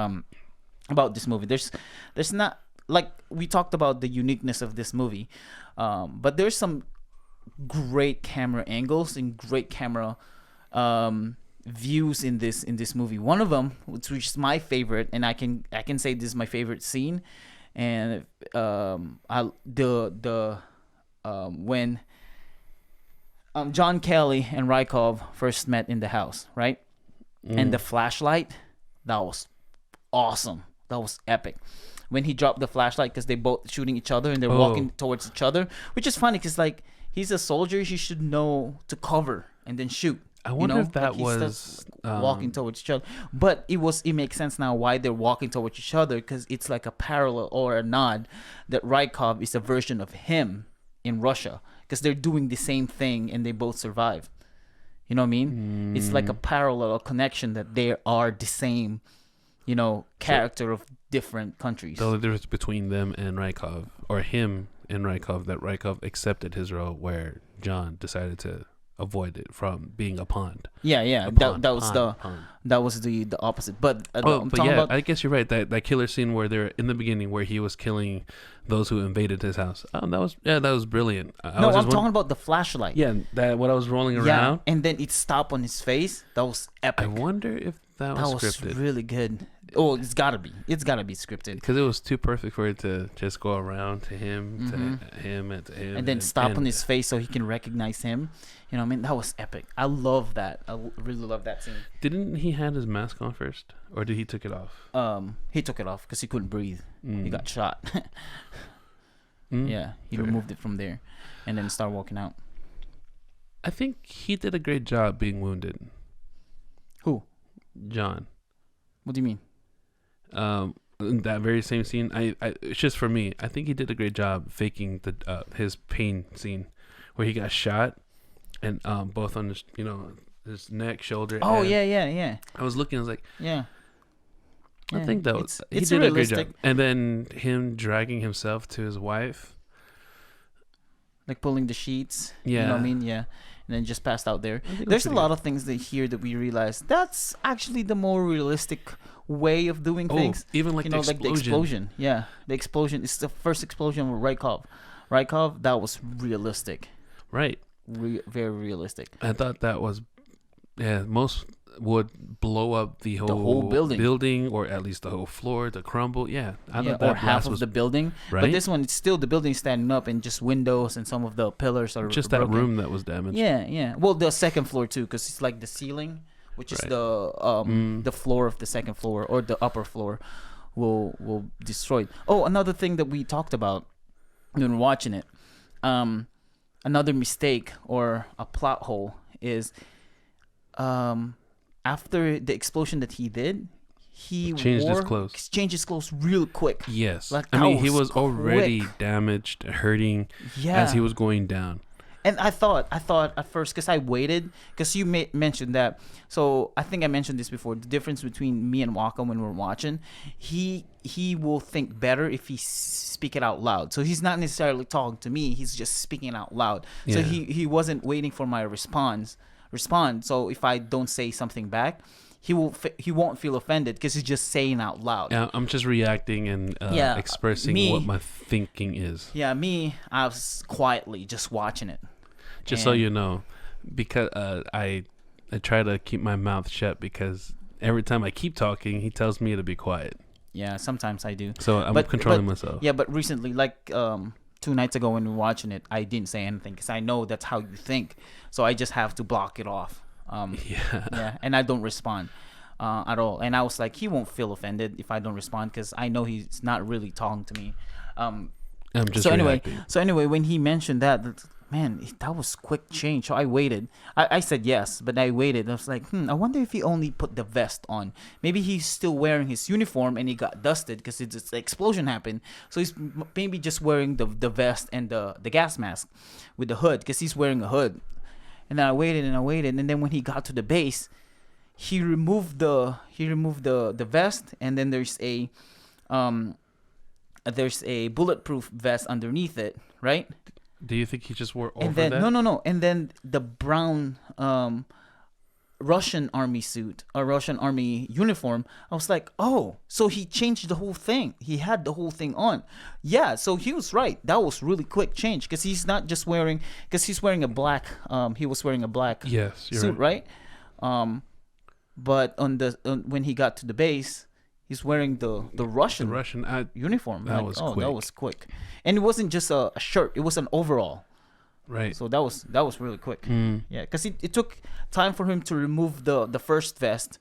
movie. There's not, like, we talked about the uniqueness of this movie, but there's some great camera angles and great camera views in this movie. One of them, which is my favorite, and I can say this is my favorite scene, and when John Kelly and Rykov first met in the house, right? And the flashlight That was awesome. That was epic. When he dropped the flashlight, because they both shooting each other and they're walking towards each other, which is funny because like he's a soldier, he should know to cover and then shoot. I wonder if that was walking towards each other, but it makes sense now why they're walking towards each other, because it's like a parallel or a nod that Rykov is a version of him in Russia, because they're doing the same thing and they both survive. You know what I mean? It's like a parallel, a connection that they are the same, character of different countries. The only difference between them and Rykov, or him and Rykov, that Rykov accepted his role, where John decided to avoid it from being a pawn. Yeah. That was the opposite. But I guess you're right. That killer scene where they're in the beginning, where he was killing those who invaded his house. That was brilliant. I'm talking about the flashlight. Yeah, that what I was rolling around, and then it stopped on his face. That was epic. I wonder if that was scripted. That was really good. Oh, it's gotta be scripted, because it was too perfect for it to just go around to him, to him, and to him, and then stop on his face so he can recognize him. You know what I mean? That was epic. I love that. I really love that scene. Didn't he have his mask on first, or did he took it off? He took it off because he couldn't breathe. He got shot. Yeah, he removed it from there, and then started walking out. I think he did a great job being wounded. Who? John. What do you mean? That very same scene. It's just for me. I think he did a great job faking the his pain scene, where he got shot, and both on his his neck, shoulder. Oh yeah. I was looking. I was like, yeah. I think that was he did realistic. A great job. And then him dragging himself to his wife, like pulling the sheets. Yeah. You know what I mean? Yeah. And then just passed out there. There's a lot of things that we realize that's actually the more realistic way of doing things. Even like the explosion. Yeah, the explosion. It's the first explosion with Rykov. That was realistic. Right. Very realistic. I thought that was, most would blow up the whole building, or at least the whole floor, to crumble. Yeah, I thought that or half of the building. Right? But this one, it's still the building standing up, and just windows and some of the pillars are just broken. That room that was damaged. Yeah. Well, the second floor too, because it's like the ceiling, which is the floor of the second floor, or the upper floor, will destroyed. Oh, another thing that we talked about when watching it, another mistake or a plot hole is, after the explosion that he did, he changed his clothes real quick. Yes. Like, he was already damaged, hurting as he was going down. And I thought at first, because I waited, because you mentioned that. So I think I mentioned this before. The difference between me and Wakka when we're watching, he will think better if he speak it out loud. So he's not necessarily talking to me. He's just speaking it out loud. Yeah. So he wasn't waiting for my respond. So if I don't say something back, he won't feel offended, because he's just saying out loud. Yeah, I'm just reacting and expressing what my thinking is. Yeah, I was quietly just watching it. Just so you know, because I try to keep my mouth shut, because every time I keep talking, he tells me to be quiet. Yeah, sometimes I do. So I'm controlling myself. Yeah, but recently, like 2 nights ago when we were watching it, I didn't say anything, because I know that's how you think. So I just have to block it off. Yeah, and I don't respond at all. And I was like, he won't feel offended if I don't respond, because I know he's not really talking to me. I'm just reacting. So anyway, when he mentioned that, man, that was quick change. So I waited. I said yes, but I waited. I was like, I wonder if he only put the vest on. Maybe he's still wearing his uniform and he got dusted because the explosion happened. So he's maybe just wearing the vest and the gas mask with the hood, because he's wearing a hood. And then I waited, and then when he got to the base, he removed the vest, and then there's a bulletproof vest underneath it, right? Do you think he just wore over that? No. And then the brown Russian army suit, or Russian army uniform. I was like, oh, so he changed the whole thing. He had the whole thing on. Yeah, so he was right. That was really quick change, because he's not just wearing, because he's wearing a black. He was wearing a black suit, right? But when he got to the base, he's wearing the Russian uniform. That was quick. That was quick, and it wasn't just a shirt; it was an overall. Right. So that was really quick. Yeah, because it took time for him to remove the first vest,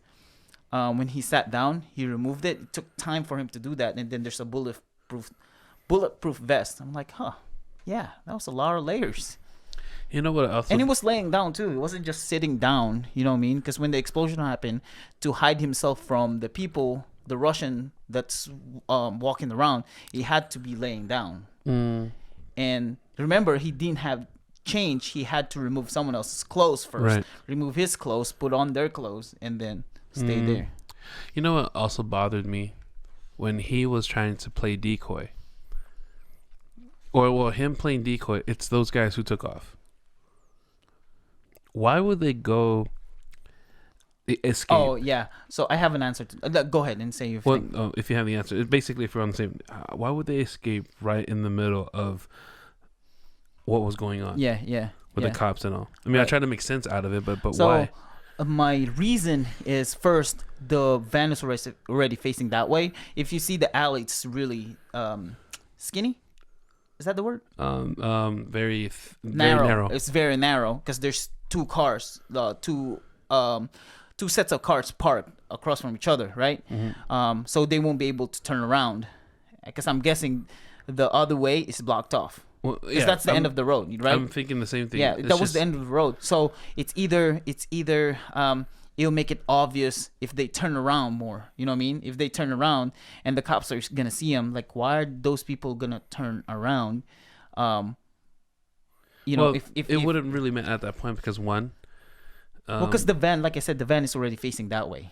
when he sat down, he removed it. It took time for him to do that, and then there's a bulletproof vest. I'm like, huh, yeah, that was a lot of layers. You know what? Also, and he was laying down too. It wasn't just sitting down. You know what I mean? Because when the explosion happened, to hide himself from the people, the Russian that's walking around, he had to be laying down. And remember, he didn't have change. He had to remove someone else's clothes first. Right. Remove his clothes, put on their clothes, and then stay there. You know what also bothered me? When he was trying to play decoy. Or, well, him playing decoy, it's those guys who took off. Why would they go escape? Oh, yeah. So I have an answer. Go ahead and say your thing. Well, if you have the answer. Basically, if we're on the same... why would they escape right in the middle of what was going on? Yeah. With the cops and all. I mean, I tried to make sense out of it, but so, why? My reason is, first, the van is already facing that way. If you see the alley, it's really skinny. Is that the word? Very narrow. It's very narrow because there's two cars, two sets of cars parked across from each other, right? So they won't be able to turn around because I'm guessing the other way is blocked off. Well, yeah, that's the end of the road, right? I'm thinking the same thing. Yeah, that was the end of the road. So it's either it'll make it obvious if they turn around more. You know what I mean? If they turn around and the cops are gonna see them, like, why are those people gonna turn around? If it wouldn't really matter at that point because one. Because the van, like I said, the van is already facing that way.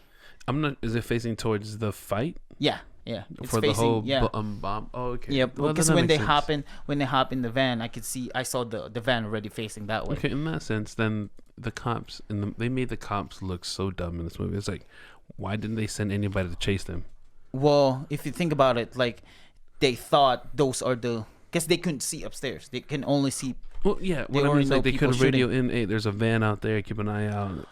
Is it facing towards the fight? Yeah. It's for facing, the whole bomb. Oh, okay. Yeah, because when they hop in the van, I saw the van already facing that way. Okay, in that sense, then the cops they made the cops look so dumb in this movie. It's like, why didn't they send anybody to chase them? Well, if you think about it, like, they thought those are because they couldn't see upstairs. They can only see. Well, yeah. What I mean is, like, they could radio in. Hey, there's a van out there. Keep an eye out.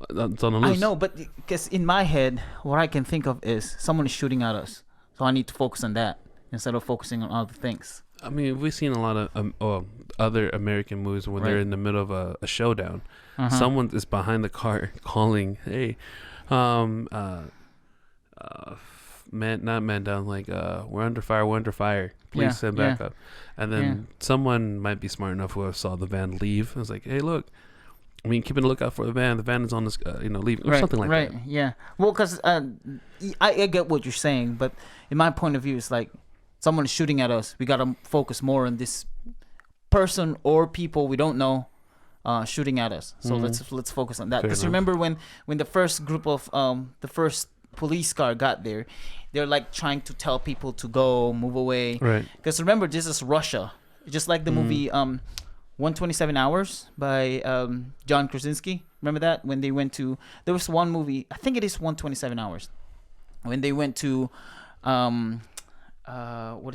It's on the loose. I know, but because in my head, what I can think of is someone is shooting at us, so I need to focus on that instead of focusing on other things. I mean, we've seen a lot of other American movies where they're in the middle of a showdown. Someone is behind the car calling, "Hey, not man down. Like, we're under fire. Please send back up." And then someone might be smart enough who saw the van leave. I was like, "Hey, look. I mean, keeping a lookout for the van. The van is on this, leaving, or something like that." Right. Yeah. Well, because I get what you're saying, but in my point of view, it's like someone is shooting at us. We gotta focus more on this person or people we don't know shooting at us. So let's focus on that. Because remember when the first group of the first police car got there, they're like trying to tell people to go, move away. Right. Because remember, this is Russia, just like the movie 127 Hours by John Krasinski. Remember that? When they went to... There was one movie, I think it is 127 Hours. When they went to... what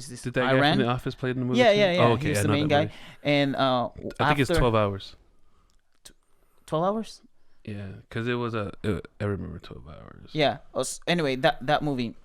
is this? Did that Iran? guy from The Office play in the movie? Yeah. Oh, okay. He's the main guy. And I think it's 12 hours. 12 hours? Yeah, because it was I remember 12 hours. Yeah. Anyway, that movie...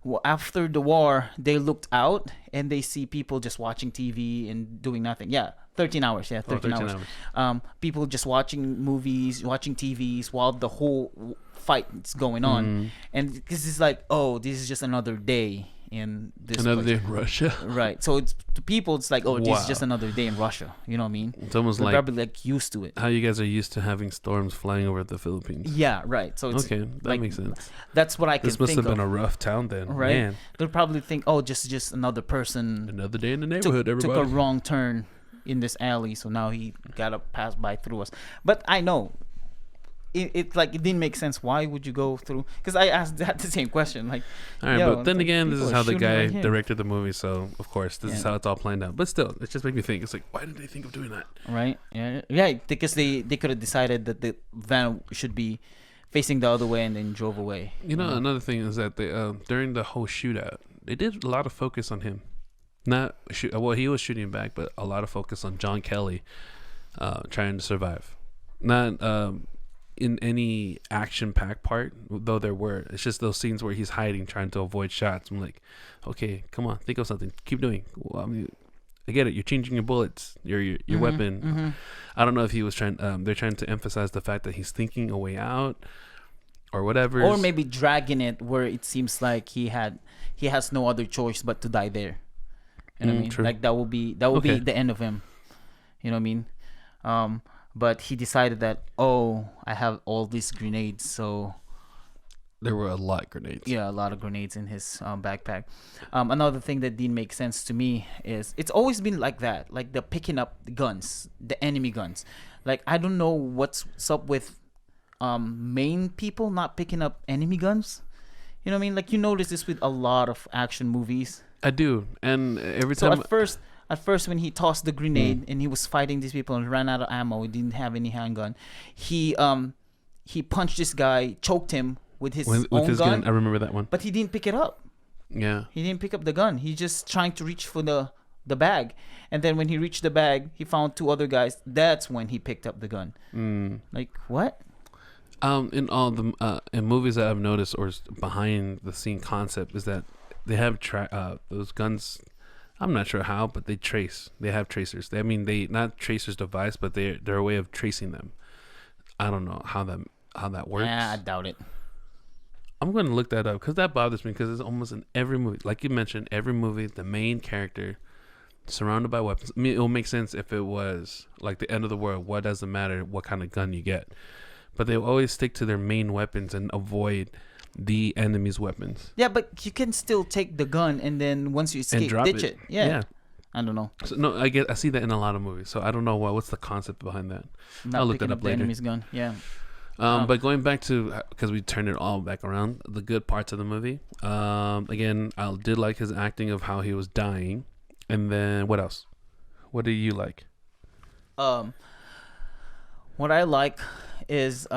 Well, after the war, they looked out and they see people just watching TV and doing nothing. Yeah, 13 hours. Yeah, 13 hours. People just watching movies, watching TVs while the whole fight is going on. And because it's like, oh, this is just another day in this day in Russia. Right. So it's to people, it's like, oh, this is just another day in Russia. You know what I mean? It's almost They're like probably like used to it. How you guys are used to having storms flying over the Philippines. Yeah, right. So it's okay, that makes sense. That's what I can think of. This must have been a rough town then, right? Man. They'll probably think, oh, just another person. Another day in the neighborhood. Took a wrong turn in this alley, so now he gotta pass by through us. But I know. It didn't make sense. Why would you go through? Because I asked that the same question. Like, all right, but then again, this is how the guy directed the movie. So of course, this is how it's all planned out. But still, it just made me think. It's like, why did they think of doing that? Right. Yeah. Because they could have decided that the van should be facing the other way and then drove away. Another thing is that they during the whole shootout, they did a lot of focus on him. He was shooting back, but a lot of focus on John Kelly, trying to survive. Not in any action-packed part, though there were. It's just those scenes where he's hiding, trying to avoid shots. I'm like, okay, come on, think of something. Keep doing. Well, I mean, I get it. You're changing your bullets, your weapon. I don't know if he was trying. They're trying to emphasize the fact that he's thinking a way out, or whatever. Or maybe dragging it where it seems like he has no other choice but to die there. You know what I mean? True. Like that will be the end of him. You know what I mean? But he decided that, I have all these grenades, so there were a lot of grenades. Yeah, a lot of grenades in his backpack. Another thing that didn't make sense to me is it's always been like that, like the picking up the guns, the enemy guns. Like I don't know what's up with main people not picking up enemy guns. You know what I mean? Like you notice this with a lot of action movies. I do, and every time. So at first, when he tossed the grenade and he was fighting these people and ran out of ammo, he didn't have any handgun. He punched this guy, choked him with his own gun. I remember that one. But he didn't pick it up. Yeah. He didn't pick up the gun. He just trying to reach for the bag, and then when he reached the bag, he found two other guys. That's when he picked up the gun. Like what? In all the in movies that I've noticed or behind the scene concept is that they have those guns. I'm not sure how, but they trace. They have tracers. They not tracers device, but they're a way of tracing them. I don't know how that works. Yeah, I doubt it. I'm going to look that up because that bothers me because it's almost in every movie. Like you mentioned, every movie, the main character surrounded by weapons. I mean, it will make sense if it was like the end of the world. What does it matter what kind of gun you get? But they always stick to their main weapons and avoid the enemy's weapons. Yeah, but you can still take the gun and then once you escape, ditch it. Yeah. I don't know. So, no, I see that in a lot of movies. So I don't know what's the concept behind that. I'll look that up later. The enemy's gun. Yeah. But going back to, because we turned it all back around, the good parts of the movie. Again, I did like his acting of how he was dying. And then what else? What do you like? What I like is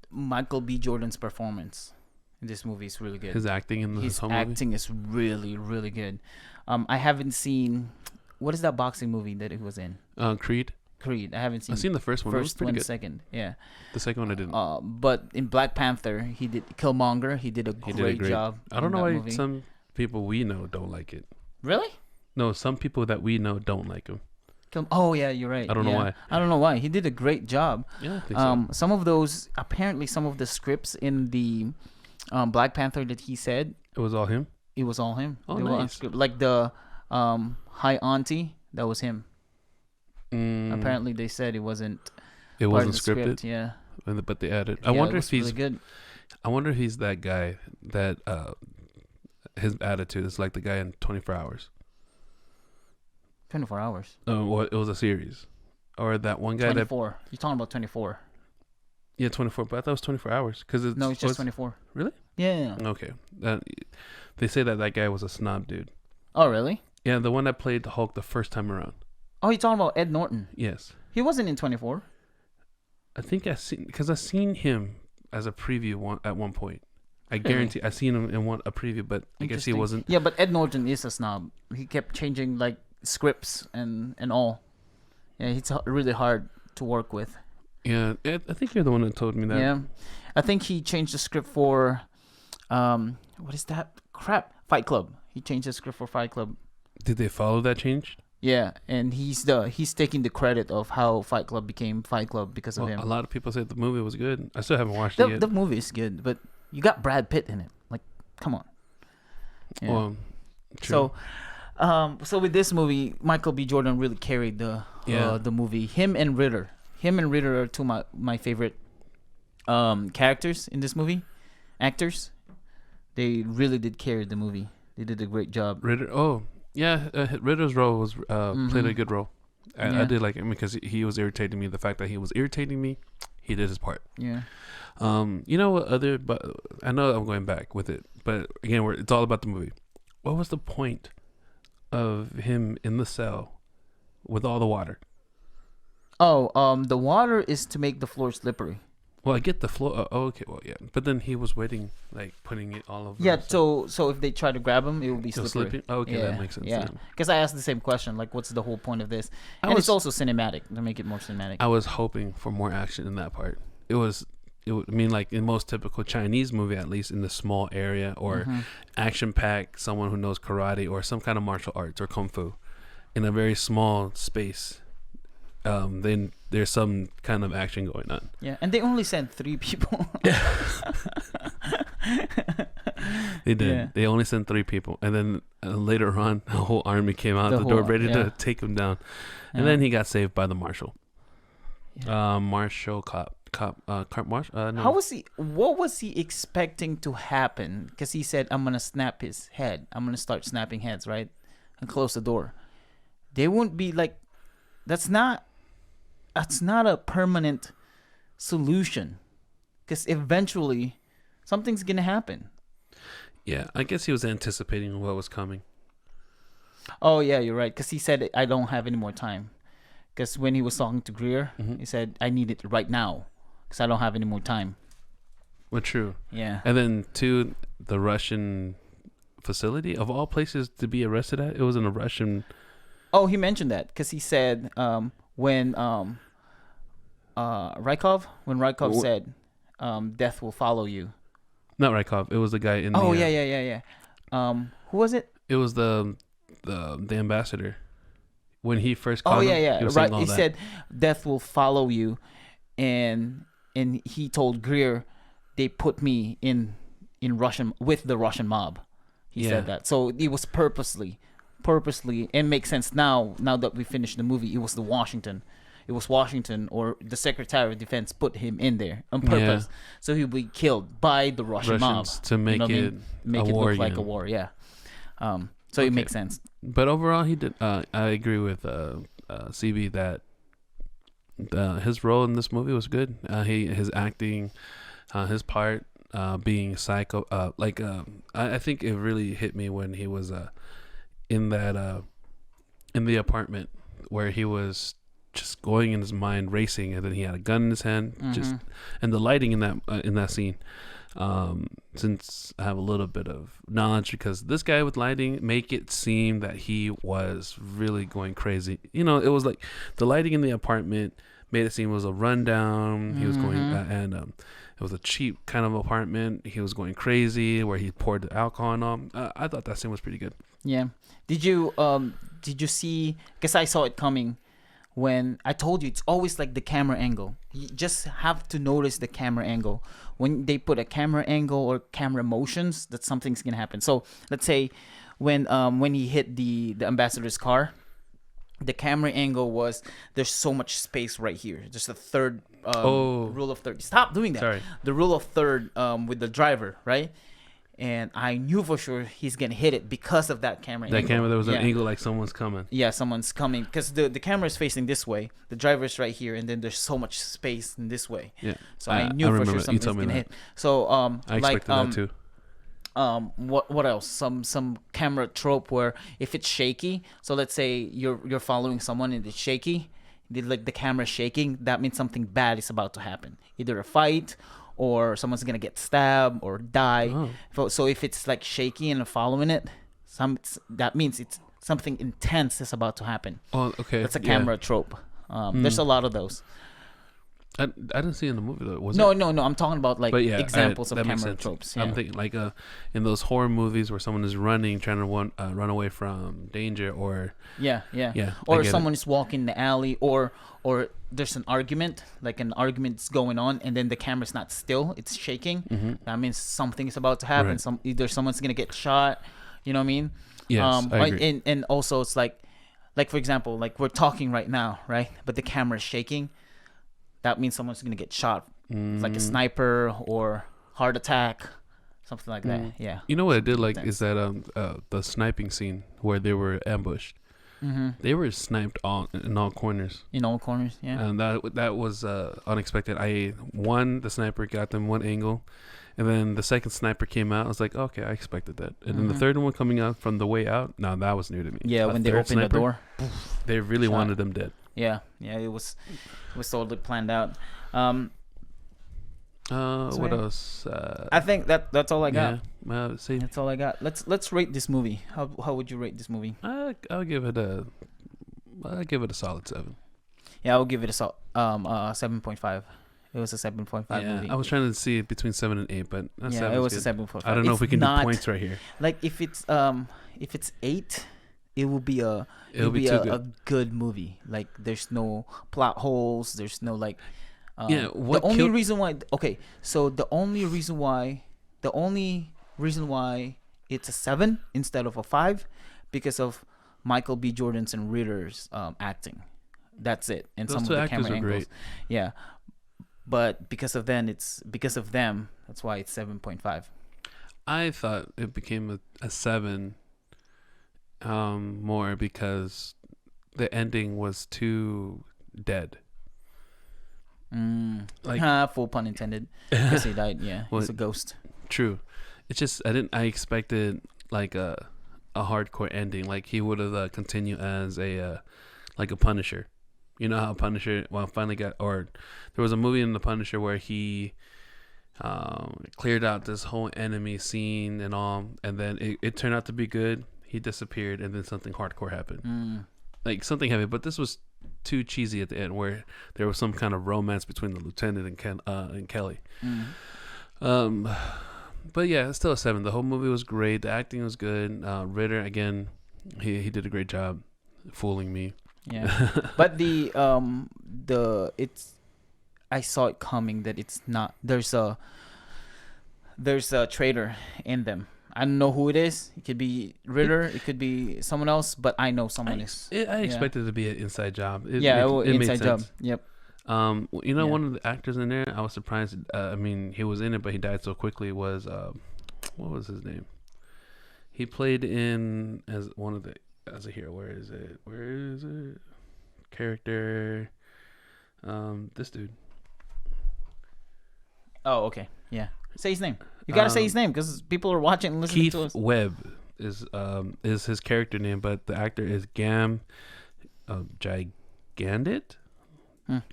Michael B. Jordan's performance in this movie is really good. His acting in this whole movie? His acting is really, really good. I haven't seen, what is that boxing movie that he was in? Creed. I haven't seen. I've seen the first one. First one, good. second. Yeah. The second one I didn't. But in Black Panther, he did Killmonger. He did a great job. I don't know why some people we know don't like it. Really? No, some people that we know don't like him. Oh yeah, you're right. I don't know why. I don't know why. He did a great job. Yeah, I think so. Some of the scripts in the Black Panther that he said, it was all him. Oh, they nice. Like the High Auntie, that was him. Apparently, they said it wasn't. It wasn't scripted. Script, yeah. But they added. I wonder if he's really good. I wonder if he's that guy that his attitude is like the guy in 24 Hours. 24 Hours. Well, it was a series, or that one guy 24. You're talking about 24. Yeah, 24. But I thought it was 24 Hours because it's just 24. Really? Yeah. Okay. They say that guy was a snob dude. Oh, really? Yeah, the one that played the Hulk the first time around. Oh, you're talking about Ed Norton? Yes. He wasn't in 24. I think I seen him as a preview at one point. I guarantee I seen him in a preview, but I guess he wasn't. Yeah, but Ed Norton is a snob. He kept changing like scripts and all. Yeah, it's really hard to work with. Yeah, I think you're the one that told me that. Yeah, I think he changed the script for, what is that crap? Fight Club. He changed the script for Fight Club. Did they follow that change? Yeah, and he's taking the credit of how Fight Club became Fight Club because of him. A lot of people said the movie was good. I still haven't watched it yet. The movie is good, but you got Brad Pitt in it. Like, come on. Yeah. Well, true. So with this movie, Michael B. Jordan really carried the movie. Him and Ritter are two of my favorite characters in this movie. Actors, they really did carry the movie. They did a great job. Ritter, Ritter's role was played a good role. I did like him because he was irritating me. The fact that he was irritating me, he did his part. Yeah. You know what other? But I know I'm going back with it. But again, it's all about the movie. What was the point of him in the cell with all the water? Oh, the water is to make the floor slippery. Well, I get the floor. Okay, well, yeah. But then he was waiting, like putting it all over. Yeah, so if they try to grab him, it will be slippery. Okay, that makes sense. Yeah, because I asked the same question, like, what's the whole point of this? And it's also cinematic to make it more cinematic. I was hoping for more action in that part. I mean, like in most typical Chinese movie, at least in the small area or action-packed, someone who knows karate or some kind of martial arts or kung fu, in a very small space. Then there's some kind of action going on. Yeah, and they only sent 3 people. They did. Yeah. They only sent 3 people, and then later on, a whole army came out the door ready to take him down, and then he got saved by the marshal. Marshal cop. No. How was he? What was he expecting to happen? Because he said, "I'm gonna snap his head. I'm gonna start snapping heads, right?" And close the door. They won't be like. That's not a permanent solution. Because eventually, something's gonna happen. Yeah, I guess he was anticipating what was coming. Oh yeah, you're right. Because he said, "I don't have any more time." Because when he was talking to Greer, he said, "I need it right now." Because I don't have any more time. Well, true. Yeah. And then to the Russian facility of all places to be arrested at, it was in a Russian. Oh, he mentioned that because he said when Rykov said death will follow you. Not Rykov. It was the guy in. Oh yeah. Who was it? It was the ambassador. When he first called him, right. He said death will follow you, and he told Greer they put me in Russian with the Russian mob. He said that. So it was purposely, and makes sense now that we finished the movie. It was Washington or the Secretary of Defense put him in there on purpose, so he'll be killed by the Russian mob to make it look like a war. Yeah. So it makes sense. But overall, he did. I agree with CB that his role in this movie was good. His acting, his part, being psycho. I think it really hit me when he was in that in the apartment where he was just going in his mind racing, and then he had a gun in his hand. And the lighting in that scene. Since I have a little bit of knowledge, because this guy with lighting make it seem that he was really going crazy. It was like the lighting in the apartment made it seem it was a rundown. He was going and it was a cheap kind of apartment. He was going crazy where he poured the alcohol and all. I thought that scene was pretty good. Yeah. Did you see? Because I saw it coming. When I told you, it's always like the camera angle. You just have to notice the camera angle. When they put a camera angle or camera motions, that something's gonna happen. So let's say when he hit the ambassador's car, the camera angle was there's so much space right here. Just a third rule of third. Stop doing that. Sorry. The rule of third with the driver, right? And I knew for sure he's gonna hit it because of that camera angle. That camera, there was an angle like someone's coming. Yeah, someone's coming because the camera is facing this way. The driver's right here, and then there's so much space in this way. Yeah. So I knew for sure something's gonna hit. So I expected that too. What else? Some camera trope where if it's shaky, so let's say you're following someone and it's shaky, the camera's shaking. That means something bad is about to happen. Either a fight, or someone's gonna get stabbed or die. So if it's like shaky and following it, that means it's something intense is about to happen. Oh, okay. That's a camera trope. There's a lot of those. I didn't see it in the movie though. No. I'm talking about like examples of camera tropes. Yeah. I'm thinking like in those horror movies where someone is running, trying to run away from danger, or or someone is walking in the alley, or there's an argument, like an argument's going on, and then the camera's not still, it's shaking. That means something is about to happen. Right. Either someone's gonna get shot. You know what I mean? Yes, I agree. And also it's like for example, like we're talking right now, right? But the camera is shaking. That means someone's gonna get shot, like a sniper or heart attack, something like that. Yeah. You know what I did like is that the sniping scene where they were ambushed. They were sniped in all corners. In all corners, yeah. And that was unexpected. The sniper got them one angle, and then the second sniper came out. I was like, okay, I expected that. And then the third one coming out from the way out, now that was new to me. Yeah, when they opened the door, they really wanted them dead. Yeah, it was totally planned out. What else? I think that's all I got. Yeah, that's all I got. Let's rate this movie. How would you rate this movie? I'll give it a solid 7. Yeah, I'll give it a 7.5. It was a 7.5 movie. I was trying to see it between 7 and 8, but it was a 7.5. I don't know if we can do points right here. Like if it's 8, it will be a good movie. Like there's no plot holes. There's no like. The only reason why it's a 7 instead of a 5 because of Michael B. Jordan's and Ritter's acting. That's it. And those some two of the actors camera are angles. great. Yeah. But because of them, that's why it's 7.5. I thought it became a 7 more because the ending was too dead. Full pun intended. Because he died. Yeah, he's a ghost. True. It's just I expected like a hardcore ending. Like he would have continued as a like a Punisher. You know how Punisher finally got, or there was a movie in the Punisher where he cleared out this whole enemy scene and all, and then it turned out to be good. He disappeared, and then something hardcore happened. Like something heavy, but this was too cheesy at the end, where there was some kind of romance between the lieutenant and Kelly. But yeah, it's still a 7. The whole movie was great. The acting was good. Ritter again, he did a great job fooling me. Yeah, but I saw it coming that it's not. There's a traitor in them. I don't know who it is. It could be Ritter. It could be someone else. But I know someone is. I expected it to be an inside job. It inside made sense. job. Yep. One of the actors in there, I was surprised. I mean, he was in it, but he died so quickly. Was what was his name? He played in as one of the as a hero. Where is it? Character. This dude. Oh, okay. Yeah. Say his name. You gotta say his name because people are watching and listening to us. Keith Webb is his character name, but the actor is Gigandit.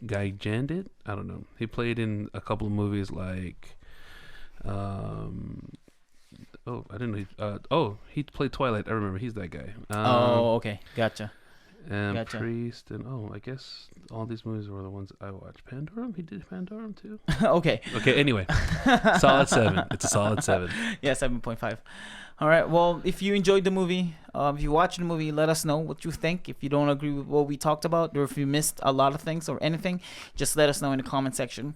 Gigandit. I don't know. He played in a couple of movies like. I didn't know. He played Twilight. I remember. He's that guy. Okay. Gotcha. And Priest, and I guess all these movies were the ones I watched. Pandorum, he did Pandorum too. Okay. Anyway, solid 7. It's a solid 7. Yeah, 7.5. All right. Well, if you enjoyed the movie, if you watched the movie, let us know what you think. If you don't agree with what we talked about, or if you missed a lot of things or anything, just let us know in the comment section.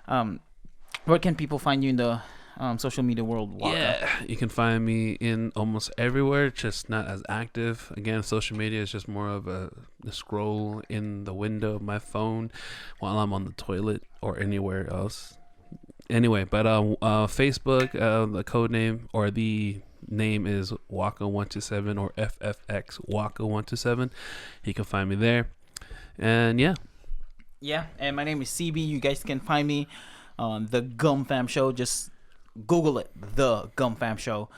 Where can people find you in the social media world, Wakka? Yeah, you can find me in almost everywhere, just not as active. Again, social media is just more of a scroll in the window of my phone while I'm on the toilet or anywhere else. Anyway, but Facebook, the code name or the name is Wakka127 or FFX Wakka127. You can find me there. And yeah, and my name is CB. You guys can find me on the Gum Fam Show. Just Google it, the Gum Fam Show.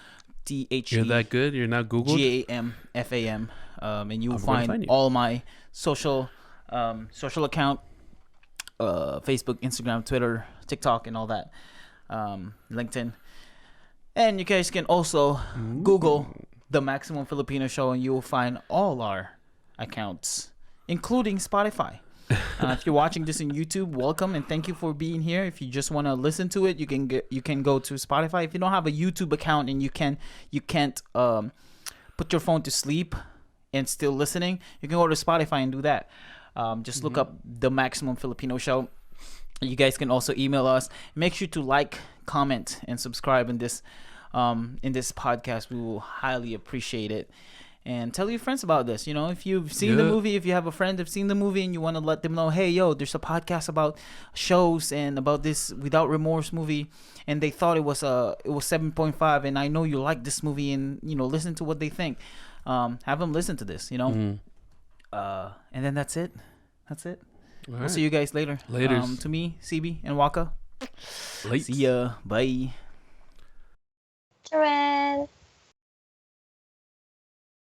THE. You're that good? You're not Googled? GAMFAM. And you'll find all my social account, Facebook, Instagram, Twitter, TikTok, and all that. LinkedIn. And you guys can also Google the Maximum Filipino Show, and you will find all our accounts, including Spotify. If you're watching this on YouTube, welcome and thank you for being here. If you just want to listen to it, you can go to Spotify. If you don't have a YouTube account and you can't put your phone to sleep and still listening, you can go to Spotify and do that. Just look up the Maximum Filipino Show. You guys can also email us. Make sure to like, comment, and subscribe in this podcast. We will highly appreciate it. And tell your friends about this. If you've seen the movie, if you have a friend that's seen the movie and you want to let them know, hey, yo, there's a podcast about shows and about this Without Remorse movie, and they thought it was 7.5, and I know you like this movie, and listen to what they think. Have them listen to this. And then that's it. We'll see you guys later. Later. To me, CB and Wakka. Late. See ya. Bye.